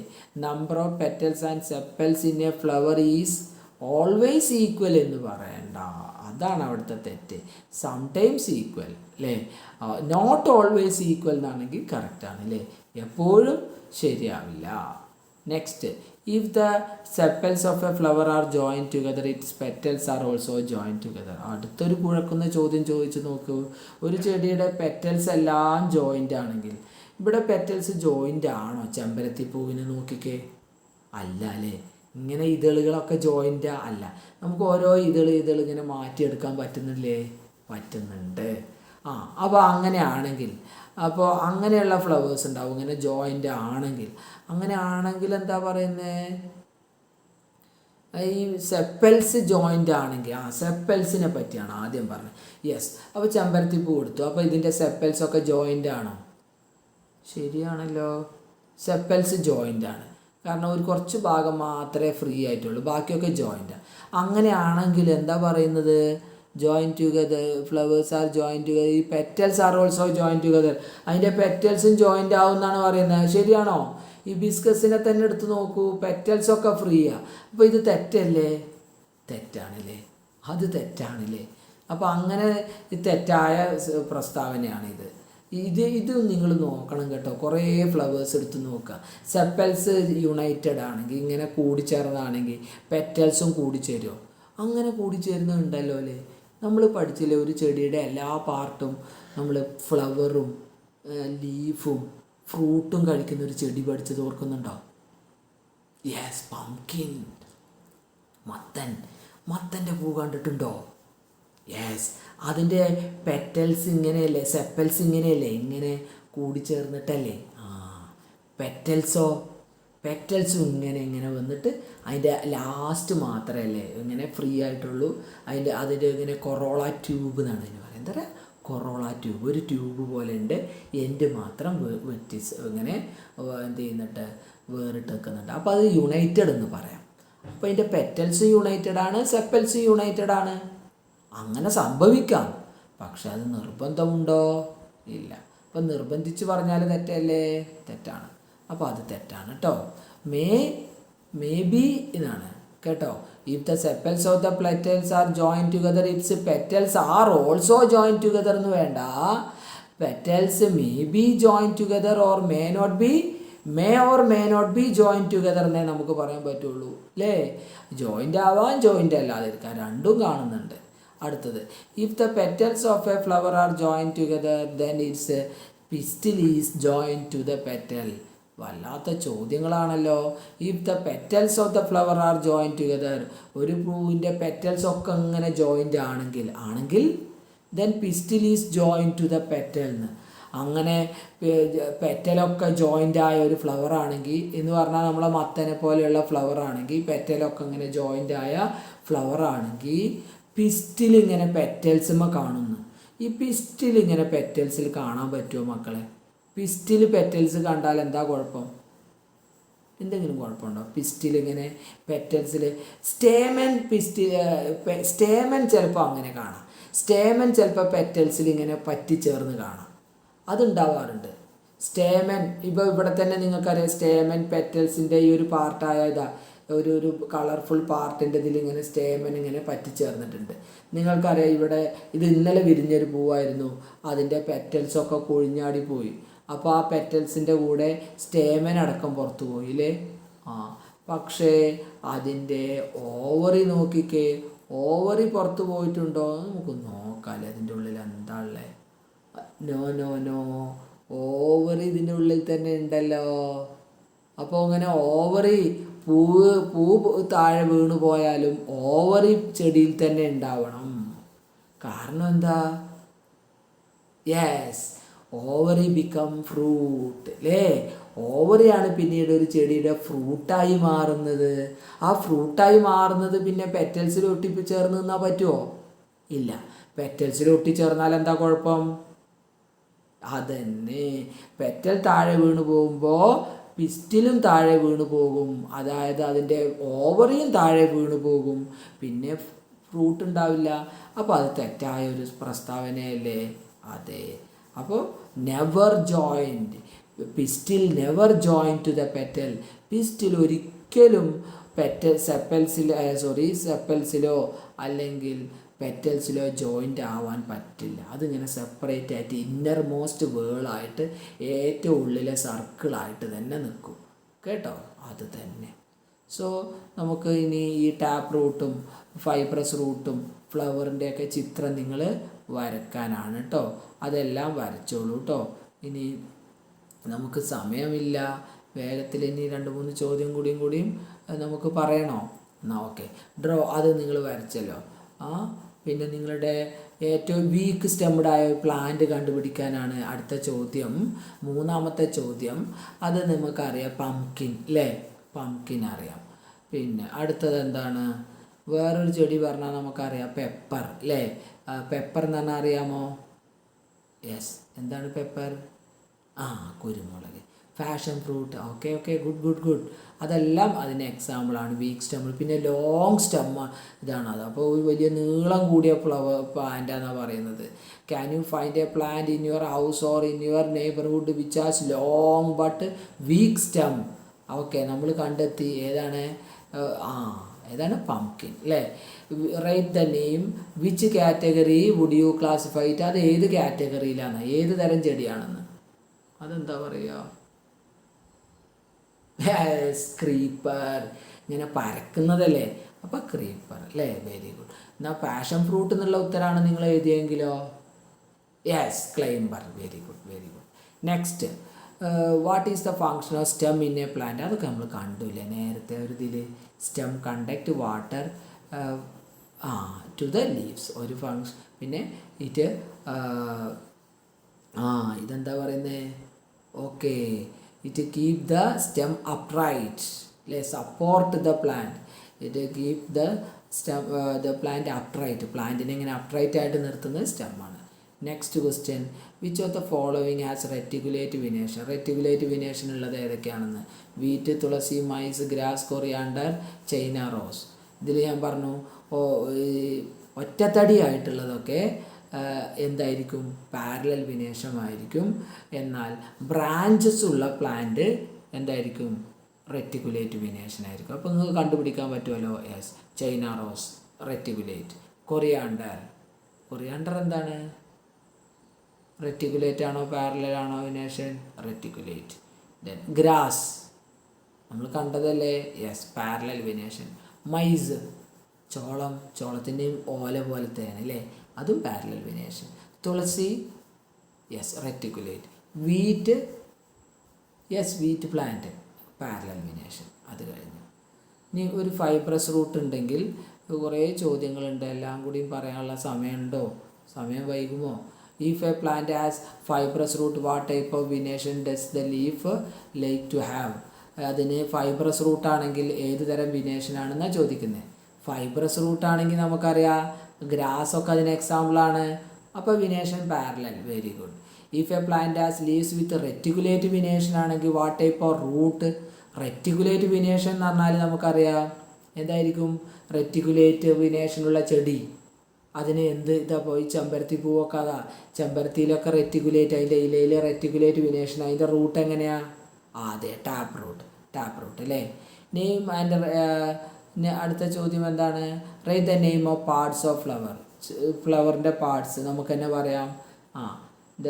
Number of petals and sepals in a flower is always equal എന്ന് പറയണ്ട. അതാണ് അവിടുത്തെ തെറ്റ്. സംടൈംസ് ഈക്വൽ അല്ലേ. നോട്ട് ഓൾവേസ് ഈക്വൽ എന്നാണെങ്കിൽ കറക്റ്റാണ് അല്ലേ. എപ്പോഴും ശരിയാവില്ല. Next, if the sepals of a flower are join together its petals are also join together. അടുത്തൊരു കുഴക്കുന്ന ചോദ്യം ചോദിച്ചു നോക്കൂ. ഒരു ചെടിയുടെ പെറ്റൽസ് എല്ലാം ജോയിൻ്റ് ആണെങ്കിൽ ഇവിടെ പെറ്റൽസ് ജോയിൻ്റ് ആണോ? ചെമ്പരത്തി പൂവിന് നോക്കിക്കേ, അല്ല അല്ലേ. ഇങ്ങനെ ഇതളുകളൊക്കെ ജോയിൻ്റ് അല്ല. നമുക്ക് ഓരോ ഇതൾ ഇങ്ങനെ മാറ്റിയെടുക്കാൻ പറ്റുന്നില്ലേ? പറ്റുന്നുണ്ട്. അപ്പോൾ അങ്ങനെയാണെങ്കിൽ, അപ്പോൾ അങ്ങനെയുള്ള ഫ്ലവേഴ്സ് ഉണ്ടാവും ഇങ്ങനെ ജോയിൻ്റ് ആണെങ്കിൽ. അങ്ങനെ ആണെങ്കിൽ എന്താ പറയുന്നത്? ഈ സെപ്പൽസ് ജോയിൻ്റ് ആണെങ്കിൽ, സെപ്പൽസിനെ പറ്റിയാണ് ആദ്യം പറഞ്ഞത്. യെസ്, അപ്പോൾ ചെമ്പരത്തി പൂ എടുത്തു. അപ്പോൾ ഇതിൻ്റെ സെപ്പൽസൊക്കെ ജോയിൻ്റ് ആണോ? ശരിയാണല്ലോ, സെപ്പൽസ് ജോയിൻ്റ് ആണ്. കാരണം ഒരു കുറച്ച് ഭാഗം മാത്രമേ ഫ്രീ ആയിട്ടുള്ളൂ, ബാക്കിയൊക്കെ ജോയിൻ്റ്. അങ്ങനെയാണെങ്കിൽ എന്താ പറയുന്നത്? Join together, flowers are join together, ഈ petals are also join together. അതിൻ്റെ പെറ്റൽസും ജോയിൻ്റ് ആവും എന്നാണ് പറയുന്നത്. ശരിയാണോ? ഹിബിസ്കസിനെ തന്നെ എടുത്ത് നോക്കൂ, പെറ്റൽസൊക്കെ ഫ്രീയാണ്. അപ്പോൾ ഇത് തെറ്റല്ലേ? തെറ്റാണല്ലേ? അത് തെറ്റാണല്ലേ? അപ്പോൾ അങ്ങനെ തെറ്റായ പ്രസ്താവനയാണിത്. ഇത് നിങ്ങൾ നോക്കണം കേട്ടോ. കുറേ ഫ്ലവേഴ്സ് എടുത്ത് നോക്കുക. സെപ്പൽസ് യുണൈറ്റഡ് ആണെങ്കിൽ, ഇങ്ങനെ കൂടിച്ചേർന്നതാണെങ്കിൽ പെറ്റൽസും കൂടിച്ചേരുമോ? അങ്ങനെ കൂടിച്ചേരുന്നുണ്ടല്ലോ അല്ലേ? നമ്മൾ പഠിച്ചില്ലേ ഒരു ചെടിയുടെ എല്ലാ പാർട്ടും നമ്മൾ ഫ്ലവറും ലീഫും ഫ്രൂട്ടും കഴിക്കുന്ന ഒരു ചെടി പഠിച്ചത് ഓർക്കുന്നുണ്ടോ? യെസ്, പംകിൻ, മത്തൻ്റെ പൂ കണ്ടിട്ടുണ്ടോ? യെസ്, അതിൻ്റെ പെറ്റൽസ് ഇങ്ങനെയല്ലേ, സെപ്പൽസ് ഇങ്ങനെയല്ലേ, ഇങ്ങനെ കൂടിച്ചേർന്നിട്ടല്ലേ? പെറ്റൽസും ഇങ്ങനെ വന്നിട്ട് അതിൻ്റെ ലാസ്റ്റ് മാത്രമല്ലേ ഇങ്ങനെ ഫ്രീ ആയിട്ടുള്ളൂ. അതിൻ്റെ ഇങ്ങനെ കൊറോള ട്യൂബ് എന്നാണ് അതിന് പറയുന്നത്. എന്താ പറയുക? Corolla tube. ഒരു ട്യൂബ് പോലെ ഉണ്ട്, എൻഡ് മാത്രം ഇങ്ങനെ എന്ത് ചെയ്യുന്നുണ്ട്, വേറിട്ട് വെക്കുന്നുണ്ട്. അപ്പോൾ അത് യുണൈറ്റഡ് എന്ന് പറയാം. അപ്പോൾ അതിൻ്റെ പെറ്റൽസ് യുണൈറ്റഡ് ആണ്, സെപ്പൽസ് യുണൈറ്റഡ് ആണ്. അങ്ങനെ സംഭവിക്കാം, പക്ഷെ അത് നിർബന്ധമുണ്ടോ? ഇല്ല. അപ്പം നിർബന്ധിച്ച് പറഞ്ഞാൽ തെറ്റല്ലേ? തെറ്റാണ്. അപ്പോൾ അത് തെറ്റാണ് കേട്ടോ. മേ ബി എന്നാണ് കേട്ടോ. If the sepals of the petals are join together, its petals are also join together എന്ന് വേണ്ട. Petals may be join together or may not be join together എന്നേ നമുക്ക് പറയാൻ പറ്റുള്ളൂ അല്ലേ? ജോയിൻ്റ് ആവാൻ, ജോയിൻ്റ് അല്ലാതിരിക്കാൻ, രണ്ടും കാണുന്നുണ്ട്. അടുത്തത്, if the petals of a flower are join together then its pistil is join to the petal. വല്ലാത്ത ചോദ്യങ്ങളാണല്ലോ. If the petals of the flower are join together, ഒരു പൂവിൻ്റെ പെറ്റൽസ് ഒക്കെ ഇങ്ങനെ ജോയിൻ്റ് ആണെങ്കിൽ then pistil is join to the petal എന്ന്. അങ്ങനെ പെറ്റലൊക്കെ joint ആയ ഒരു ഫ്ലവർ ആണെങ്കിൽ എന്ന് പറഞ്ഞാൽ നമ്മളെ മത്തനെ പോലെയുള്ള ഫ്ലവർ ആണെങ്കിൽ, പെറ്റലൊക്കെ ഇങ്ങനെ ജോയിൻ്റ് ആയ ഫ്ലവർ ആണെങ്കിൽ പിസ്റ്റിൽ ഇങ്ങനെ പെറ്റൽസുമ്മ കാണുന്നു. ഈ പിസ്റ്റിൽ ഇങ്ങനെ പെറ്റൽസിൽ കാണാൻ പറ്റുമോ മക്കളെ? പിസ്റ്റിൽ പെറ്റൽസ് കണ്ടാൽ എന്താ കുഴപ്പം? എന്തെങ്കിലും കുഴപ്പമുണ്ടോ? പിസ്റ്റിൽ ഇങ്ങനെ പെറ്റൽസിൽ സ്റ്റേമൻ ചിലപ്പോൾ അങ്ങനെ കാണാം. സ്റ്റേമൻ ചിലപ്പോൾ പെറ്റൽസിൽ ഇങ്ങനെ പറ്റിച്ചേർന്ന് കാണാം. അതുണ്ടാവാറുണ്ട്. സ്റ്റേമൻ ഇപ്പോൾ ഇവിടെ തന്നെ നിങ്ങൾക്കറിയാം, സ്റ്റേമൻ പെറ്റൽസിൻ്റെ ഈ ഒരു പാർട്ടായ ഒരു കളർഫുൾ പാർട്ടിൻ്റെ ഇതിലിങ്ങനെ സ്റ്റേമൻ ഇങ്ങനെ പറ്റിച്ചേർന്നിട്ടുണ്ട്. നിങ്ങൾക്കറിയാം ഇവിടെ ഇത് ഇന്നലെ വിരിഞ്ഞൊരു പൂവായിരുന്നു, അതിൻ്റെ പെറ്റൽസൊക്കെ കൊഴിഞ്ഞാടി പോയി. അപ്പോൾ ആ പെറ്റൽസിൻ്റെ കൂടെ സ്റ്റേമൻ അടക്കം പുറത്തു പോയില്ലേ? പക്ഷേ അതിൻ്റെ ഓവറി നോക്കിക്കേ, ഓവറി പുറത്ത് പോയിട്ടുണ്ടോ? നമുക്ക് നോക്കാമല്ലേ അതിൻ്റെ ഉള്ളിൽ എന്താ ഉള്ളത്? നോ, ഓവറി ഇതിൻ്റെ ഉള്ളിൽ തന്നെ ഉണ്ടല്ലോ. അപ്പോൾ അങ്ങനെ ഓവറി പൂ താഴെ വീണു പോയാലും ഓവറി ചെടിയിൽ തന്നെ ഉണ്ടാവണം. കാരണം എന്താ? യെസ്, ഓവറി ബിക്കം ഫ്രൂട്ട് അല്ലേ? ഓവറിയാണ് പിന്നീട് ഒരു ചെടിയുടെ ഫ്രൂട്ടായി മാറുന്നത്. ആ ഫ്രൂട്ടായി മാറുന്നത് പിന്നെ പെറ്റൽസിൽ ഒട്ടിച്ചേർന്ന് നിന്നാൽ പറ്റുമോ? ഇല്ല. പെറ്റൽസിൽ ഒട്ടിച്ചേർന്നാൽ എന്താ കുഴപ്പം? അതന്നെ, പെറ്റൽ താഴെ വീണു പോകുമ്പോൾ പിസ്റ്റിലും താഴെ വീണു പോകും. അതായത് അതിൻ്റെ ഓവറിയും താഴെ വീണു പോകും, പിന്നെ ഫ്രൂട്ട് ഉണ്ടാവില്ല. അപ്പോൾ അത് തെറ്റായ ഒരു പ്രസ്താവനയല്ലേ? അതെ. അപ്പോൾ never joined, pistil never join to the petal. പിസ്റ്റിൽ ഒരിക്കലും സെപ്പൽസിലോ അല്ലെങ്കിൽ പെറ്റൽസിലോ ജോയിൻ്റ് ആവാൻ പറ്റില്ല. അതിങ്ങനെ സെപ്പറേറ്റ് ആയിട്ട് ഇന്നർ മോസ്റ്റ് വേളായിട്ട് ഏറ്റവും ഉള്ളിലെ സർക്കിളായിട്ട് തന്നെ നിൽക്കും കേട്ടോ. അത് തന്നെ. സോ നമുക്ക് ഇനി ഈ ടാപ്പ് റൂട്ടും ഫൈബ്രസ് റൂട്ടും ഫ്ലവറിൻ്റെയൊക്കെ ചിത്രം നിങ്ങൾ വരയ്ക്കാനാണ് കേട്ടോ. അതെല്ലാം വരച്ചോളൂ കേട്ടോ. ഇനി നമുക്ക് സമയമില്ല, വേഗത്തിൽ ഇനി 2-3 ചോദ്യം കൂടിയും നമുക്ക് പറയണോ? എന്നാൽ ഓക്കെ, ഡ്രോ. അത് നിങ്ങൾ വരച്ചല്ലോ. പിന്നെ നിങ്ങളുടെ ഏറ്റവും വീക്ക് സ്റ്റെംഡായ പ്ലാന്റ് കണ്ടുപിടിക്കാനാണ് അടുത്ത ചോദ്യം, 3ാമത്തെ ചോദ്യം. അത് നമുക്കറിയാം, പംകിൻ അല്ലേ? പംകിൻ അറിയാം. പിന്നെ അടുത്തത് എന്താണ്? വേറൊരു ചെടി പറഞ്ഞാൽ നമുക്കറിയാം, പെപ്പർ അല്ലേ? പെപ്പർ എന്ന് പറഞ്ഞാൽ അറിയാമോ? യെസ്. എന്താണ് പെപ്പർ? കുരുമുളക്. Fashion fruit. Okay okay, good good good. അതെല്ലാം അതിന് എക്സാമ്പിളാണ്. വീക്ക് സ്റ്റെം, പിന്നെ ലോങ് സ്റ്റെം ഇതാണ് അത്. അപ്പോൾ ഒരു വലിയ നീളം കൂടിയ ഫ്ലവർ പ്ലാന്റാണെന്നാണ് പറയുന്നത്. Can you find a plant in your house or in your neighbourhood which has long but weak stem? Okay, നമ്മൾ കണ്ടെത്തി. ഏതാണ്? ഏതാണ്? പംകിൻ അല്ലേ? Write the name. Which category would you classify it? അത് ഏത് കാറ്റഗറിയിലാണ്, ഏത് തരം ചെടിയാണെന്ന്? അതെന്താ പറയുക? ക്രീപ്പർ. ഇങ്ങനെ പരക്കുന്നതല്ലേ, അപ്പോൾ ക്രീപ്പർ അല്ലേ? Very good. എന്നാൽ പാഷൻ ഫ്രൂട്ട് എന്നുള്ള ഉത്തരമാണ് നിങ്ങൾ എഴുതിയെങ്കിലോ? Yes, climber. Very good very good. Next, what is the function of stem in a plant? അതൊക്കെ നമ്മൾ കണ്ടില്ലേ നേരത്തെ ഒരു ഇതിൽ. Stem conduct water to the leaves, ഒരു ഫങ്ഷൻ. പിന്നെ ഇറ്റ് ഇതെന്താ പറയുന്നത്? Okay, it keep the stem upright അല്ലേ? Support the plant. It keep the plant upright. പ്ലാന്റിനെ ഇങ്ങനെ അപ്രൈറ്റ് ആയിട്ട് നിർത്തുന്നത് സ്റ്റെമ്മാണ്. Next question, which of the following has reticulate venation? Reticulate venation ഉള്ളത് ഏതൊക്കെയാണെന്ന്? Wheat, tulsi, maize, grass, coriander, China rose. ഇതിൽ ഞാൻ പറഞ്ഞു ഒറ്റത്തടിയായിട്ടുള്ളതൊക്കെ എന്തായിരിക്കും? പാരലൽ വിനേഷമായിരിക്കും. എന്നാൽ ബ്രാഞ്ചസ് ഉള്ള പ്ലാന്റ് എന്തായിരിക്കും? റെറ്റിക്കുലേറ്റ് വിനേഷൻ ആയിരിക്കും. അപ്പോൾ നിങ്ങൾക്ക് കണ്ടുപിടിക്കാൻ പറ്റുമല്ലോ. Yes, China rose reticulate. Coriander എന്താണ്? റെറ്റിക്കുലേറ്റ് ആണോ പാരലൽ ആണോ വിനേഷൻ? റെറ്റിക്കുലേറ്റ്. ദെൻ ഗ്രാസ് നമ്മൾ കണ്ടതല്ലേ? Yes, parallel venation. മൈസ്, ചോളത്തിൻ്റെയും ഓല പോലത്തെയാണ് അല്ലേ? അതും parallel venation. Tulsi, yes, reticulate. Wheat, yes, wheat plant parallel venation. അത് കഴിഞ്ഞു. ഇനി ഒരു ഫൈബ്രസ് റൂട്ട് ഉണ്ടെങ്കിൽ കുറേ ചോദ്യങ്ങളുണ്ട്. എല്ലാം കൂടിയും പറയാനുള്ള സമയമുണ്ടോ? സമയം വൈകുമോ? If a plant has fibrous root, what type of venation does the leaf like to have? അതിന് ഫൈബ്രസ് റൂട്ട് ആണെങ്കിൽ ഏത് തരം വിനേഷൻ ആണെന്നാണ് ചോദിക്കുന്നത്. ഫൈബ്രസ് റൂട്ട് ആണെങ്കിൽ നമുക്കറിയാം ഗ്രാസ് ഒക്കെ അതിന് എക്സാമ്പിളാണ്. അപ്പോൾ venation parallel. Very good. If a plant has leaves with reticulate venation ആണെങ്കിൽ what type of root? Reticulate venation എന്ന് പറഞ്ഞാൽ നമുക്കറിയാം എന്തായിരിക്കും? റെറ്റിക്കുലേറ്റ് വിനേഷനുള്ള ചെടി. അതിന് ഇതാ പോയി ചെമ്പരത്തി പൂവൊക്കെ അതാ, ചെമ്പരത്തിയിലൊക്കെ റെറ്റിക്കുലേറ്റ്, അതിൻ്റെ ഇലയിൽ റെറ്റിക്കുലേറ്റ് വിനേഷൻ. അതിൻ്റെ റൂട്ട് എങ്ങനെയാണ്? അതെ, ടാപ്പ് റൂട്ട് അല്ലേ? നെയിം ആൻഡ് അടുത്ത ചോദ്യം എന്താണ്? Write the name of parts of flower. ഫ്ലവറിൻ്റെ പാർട്സ് നമുക്ക് തന്നെ പറയാം. The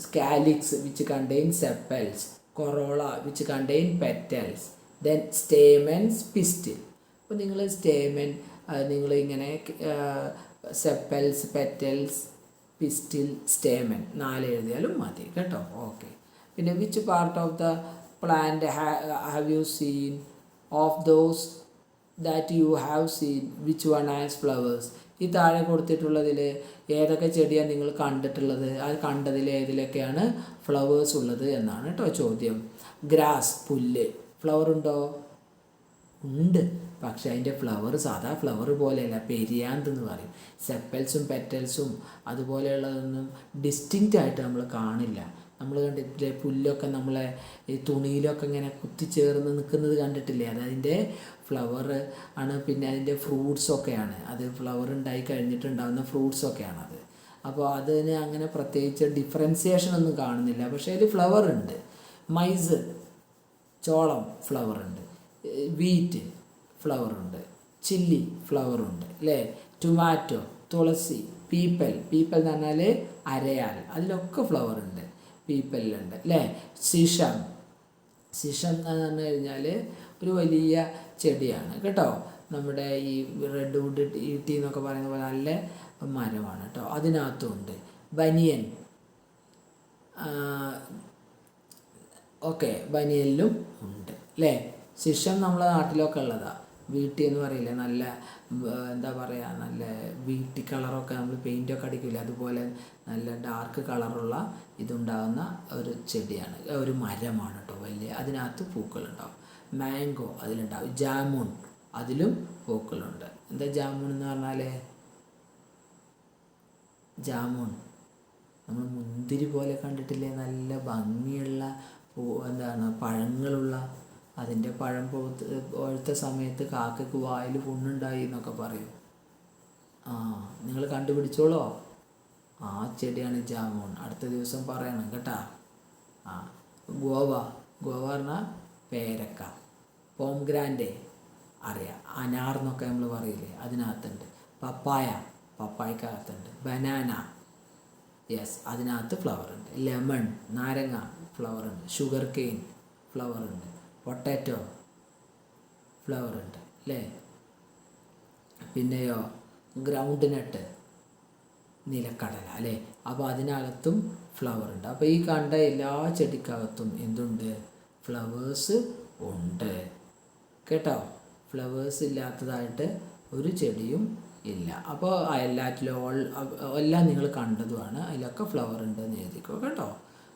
calyx which contain sepals, corolla which contain petals, then stamens, pistil. അപ്പോൾ നിങ്ങൾ സ്റ്റേമൻ നിങ്ങളിങ്ങനെ സെപ്പൽസ്, പെറ്റൽസ്, പിസ്റ്റിൽ, സ്റ്റേമൻ 4 എഴുതിയാലും മതി കേട്ടോ. ഓക്കെ. പിന്നെ which part of the plant have you seen? Of those that you have seen which one has flowers? ഈ താഴെ കൊടുത്തിട്ടുള്ളതിൽ ഏതൊക്കെ ചെടിയാണ് നിങ്ങൾ കണ്ടിട്ടുള്ളത്? ആ കണ്ടതിൽ ഏതിലൊക്കെയാണ് ഫ്ലവേഴ്സ് ഉള്ളത് എന്നാണ് കേട്ടോ ചോദ്യം. ഗ്രാസ്, പുല്ല്. ഫ്ലവർ ഉണ്ടോ? ഉണ്ട്, പക്ഷെ അതിൻ്റെ ഫ്ലവർ സാധാ ഫ്ലവർ പോലെയല്ല, പെരിയാന്ത് എന്ന് പറയും. സെപ്പൽസും പെറ്റൽസും അതുപോലെയുള്ളതൊന്നും ഡിസ്റ്റിങ്റ്റ് ആയിട്ട് നമ്മൾ കാണില്ല. നമ്മൾ കണ്ടിട്ടില്ലേ പുല്ലൊക്കെ നമ്മളെ ഈ തുണിയിലൊക്കെ ഇങ്ങനെ കുത്തിച്ചേർന്ന് നിൽക്കുന്നത് കണ്ടിട്ടില്ലേ? അതതിൻ്റെ ഫ്ലവർ ആണ്. പിന്നെ അതിൻ്റെ ഫ്രൂട്ട്സൊക്കെയാണ്. അത് ഫ്ലവർ ഉണ്ടായി കഴിഞ്ഞിട്ടുണ്ടാകുന്ന ഫ്രൂട്ട്സൊക്കെയാണത്. അപ്പോൾ അതിന് അങ്ങനെ പ്രത്യേകിച്ച് ഡിഫറൻസിയേഷൻ ഒന്നും കാണുന്നില്ല, പക്ഷേ അതിൽ ഫ്ലവർ ഉണ്ട്. മൈസ്, ചോളം, ഫ്ലവർ ഉണ്ട്. വീറ്റ്, ഫ്ലവറുണ്ട്. ചില്ലി, ഫ്ലവറുണ്ട് അല്ലേ? ടൊമാറ്റോ, തുളസി, പീപ്പൽ എന്ന് പറഞ്ഞാൽ അരയാൽ, അതിലൊക്കെ ഫ്ലവറുണ്ട്. പീപ്പലിലുണ്ട് അല്ലേ? സിഷം എന്ന് പറഞ്ഞു കഴിഞ്ഞാൽ ഒരു വലിയ ചെടിയാണ് കേട്ടോ. നമ്മുടെ ഈ റെഡ് വുഡ് ഈട്ടി എന്നൊക്കെ പറയുന്ന പോലെ നല്ല മരമാണ് കേട്ടോ. അതിനകത്തുണ്ട്. ബനിയൻ, ഓക്കെ, ബനിയനിലും ഉണ്ട് അല്ലേ? ശിഷം നമ്മളെ നാട്ടിലൊക്കെ ഉള്ളതാണ്. വീട്ടി എന്ന് പറയില്ലേ, നല്ല എന്താ പറയുക, നല്ല വീട്ടി കളറൊക്കെ നമ്മൾ പെയിൻറ്റൊക്കെ അടിക്കില്ല, അതുപോലെ നല്ല ഡാർക്ക് കളറുള്ള ഇതുണ്ടാകുന്ന ഒരു ചെടിയാണ്, ഒരു മരമാണ് കേട്ടോ വലിയ. അതിനകത്ത് പൂക്കളുണ്ടാവും. മാംഗോ അതിലുണ്ടാവും. ജാമുൻ അതിലും പൂക്കളുണ്ട്. എന്താ ജാമുൻ എന്ന് പറഞ്ഞാൽ? ജാമുൻ നമ്മൾ മുന്തിരി പോലെ കണ്ടിട്ടില്ലേ? നല്ല ഭംഗിയുള്ള എന്താണ് പഴങ്ങളുള്ള, അതിൻ്റെ പഴം പോലത്ത സമയത്ത് കാക്കയ്ക്ക് വായിൽ പുണ്ണുണ്ടായി എന്നൊക്കെ പറയും. നിങ്ങൾ കണ്ടുപിടിച്ചോളോ. ആ ചെടിയാണ് ജാമുൻ. അടുത്ത ദിവസം പറയണം കേട്ടാ. ഗോവ പറഞ്ഞാൽ പേരക്ക. പോംഗ്രാൻഡേ അറിയാം, അനാർ എന്നൊക്കെ നമ്മൾ പറയില്ലേ, അതിനകത്തുണ്ട്. പപ്പായക്കകത്തുണ്ട്. ബനാന, യെസ്, അതിനകത്ത് ഫ്ലവർ ഉണ്ട്. ലെമൺ, നാരങ്ങ, ഫ്ലവർ ഉണ്ട്. ഷുഗർ കെയിൻ, ഫ്ലവർ ഉണ്ട്. പൊട്ടാറ്റോ, ഫ്ലവർ ഉണ്ട് അല്ലേ. പിന്നെയോ ഗ്രൗണ്ട് നട്ട്, നിലക്കടല അല്ലേ. അപ്പോൾ അതിനകത്തും ഫ്ലവർ ഉണ്ട്. അപ്പോൾ ഈ കണ്ട എല്ലാ ചെടിക്കകത്തും എന്തുണ്ട്? ഫ്ലവേഴ്സ് ഉണ്ട് കേട്ടോ. ഫ്ലവേഴ്സ് ഇല്ലാത്തതായിട്ട് ഒരു ചെടിയും ഇല്ല. അപ്പോൾ എല്ലാറ്റിലും എല്ലാം നിങ്ങൾ കണ്ടതുമാണ്. അതിലൊക്കെ ഫ്ലവർ ഉണ്ട് എന്ന് എഴുതിക്കോ കേട്ടോ.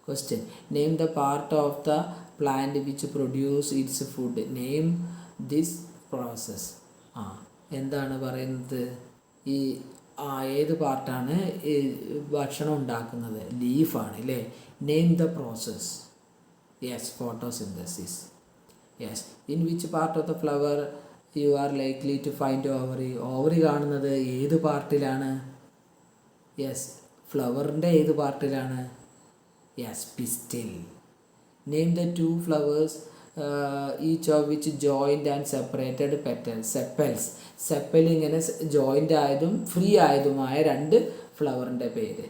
Question: name the part of the plant which produce it's food. Name this process. എന്താണ് പറയുന്നത്? ഈ ഏത് പാർട്ടാണ് ഈ ഭക്ഷണം ഉണ്ടാക്കുന്നത്? ലീഫാണ് അല്ലേ. Name the process. Yes, photosynthesis. Yes. In which part of the flower you are likely to find ovary. Ovary കാണുന്നത് ഏത് പാർട്ടിലാണ്? യെസ്, ഫ്ലവറിൻ്റെ ഏത് പാർട്ടിലാണ്? Yes, pistil. Name the two flowers each of which joint and separated petals. Sepals. Sepal ഇങ്ങനെ joint ആയതും free ആയതുമായ രണ്ട് ഫ്ലവറിൻ്റെ പേര്.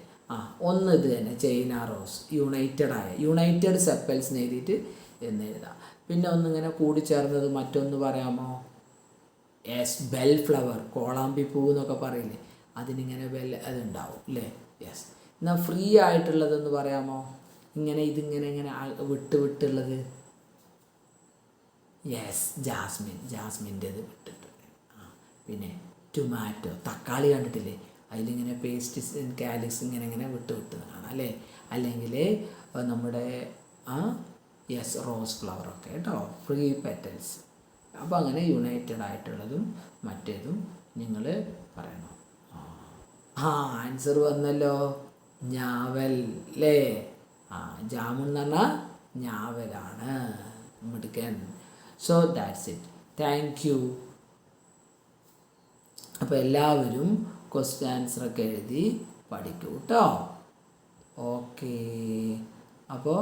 ഒന്ന് ഇത് തന്നെ, ചൈന റോസ്. യുണൈറ്റഡ് സെപ്പൽസ് എന്ന് എഴുതിയിട്ട് എന്ന് എഴുതാം. പിന്നെ ഒന്നിങ്ങനെ കൂടിച്ചേർന്നത് മറ്റൊന്ന് പറയാമോ? Yes, bell flower. കോളാമ്പി പൂവ് എന്നൊക്കെ പറയില്ലേ, അതിനിങ്ങനെ അതുണ്ടാവും അല്ലേ. യെസ്. എന്നാൽ ഫ്രീ ആയിട്ടുള്ളതെന്ന് പറയാമോ? ഇതിങ്ങനെ വിട്ടുള്ളത്. യെസ്, ജാസ്മിൻ്റേത് വിട്ടിട്ടുണ്ട്. പിന്നെ ടൊമാറ്റോ, തക്കാളി കണ്ടിട്ടില്ലേ, അതിലിങ്ങനെ പേസ്റ്റ് കാലിക്സ് ഇങ്ങനെ വിട്ട് കാണാം അല്ലേ. അല്ലെങ്കിൽ നമ്മുടെ യെസ്, റോസ് ഫ്ലവറൊക്കെ കേട്ടോ, ഫ്രീ പെറ്റൽസ്. അപ്പോൾ അങ്ങനെ യുണൈറ്റഡ് ആയിട്ടുള്ളതും മറ്റേതും നിങ്ങൾ പറയണം. ആൻസർ വന്നല്ലോ, ഞാവൽ അല്ലേ. ജാമുൻ എന്ന് പറഞ്ഞാൽ ഞാവലാണ്. മിടുക്കൻ. So that's it. Thank you. അപ്പോൾ എല്ലാവരും ക്വസ്റ്റ്യൻ ആൻസറൊക്കെ എഴുതി പഠിക്കൂ കേട്ടോ. ഓക്കേ. അപ്പോൾ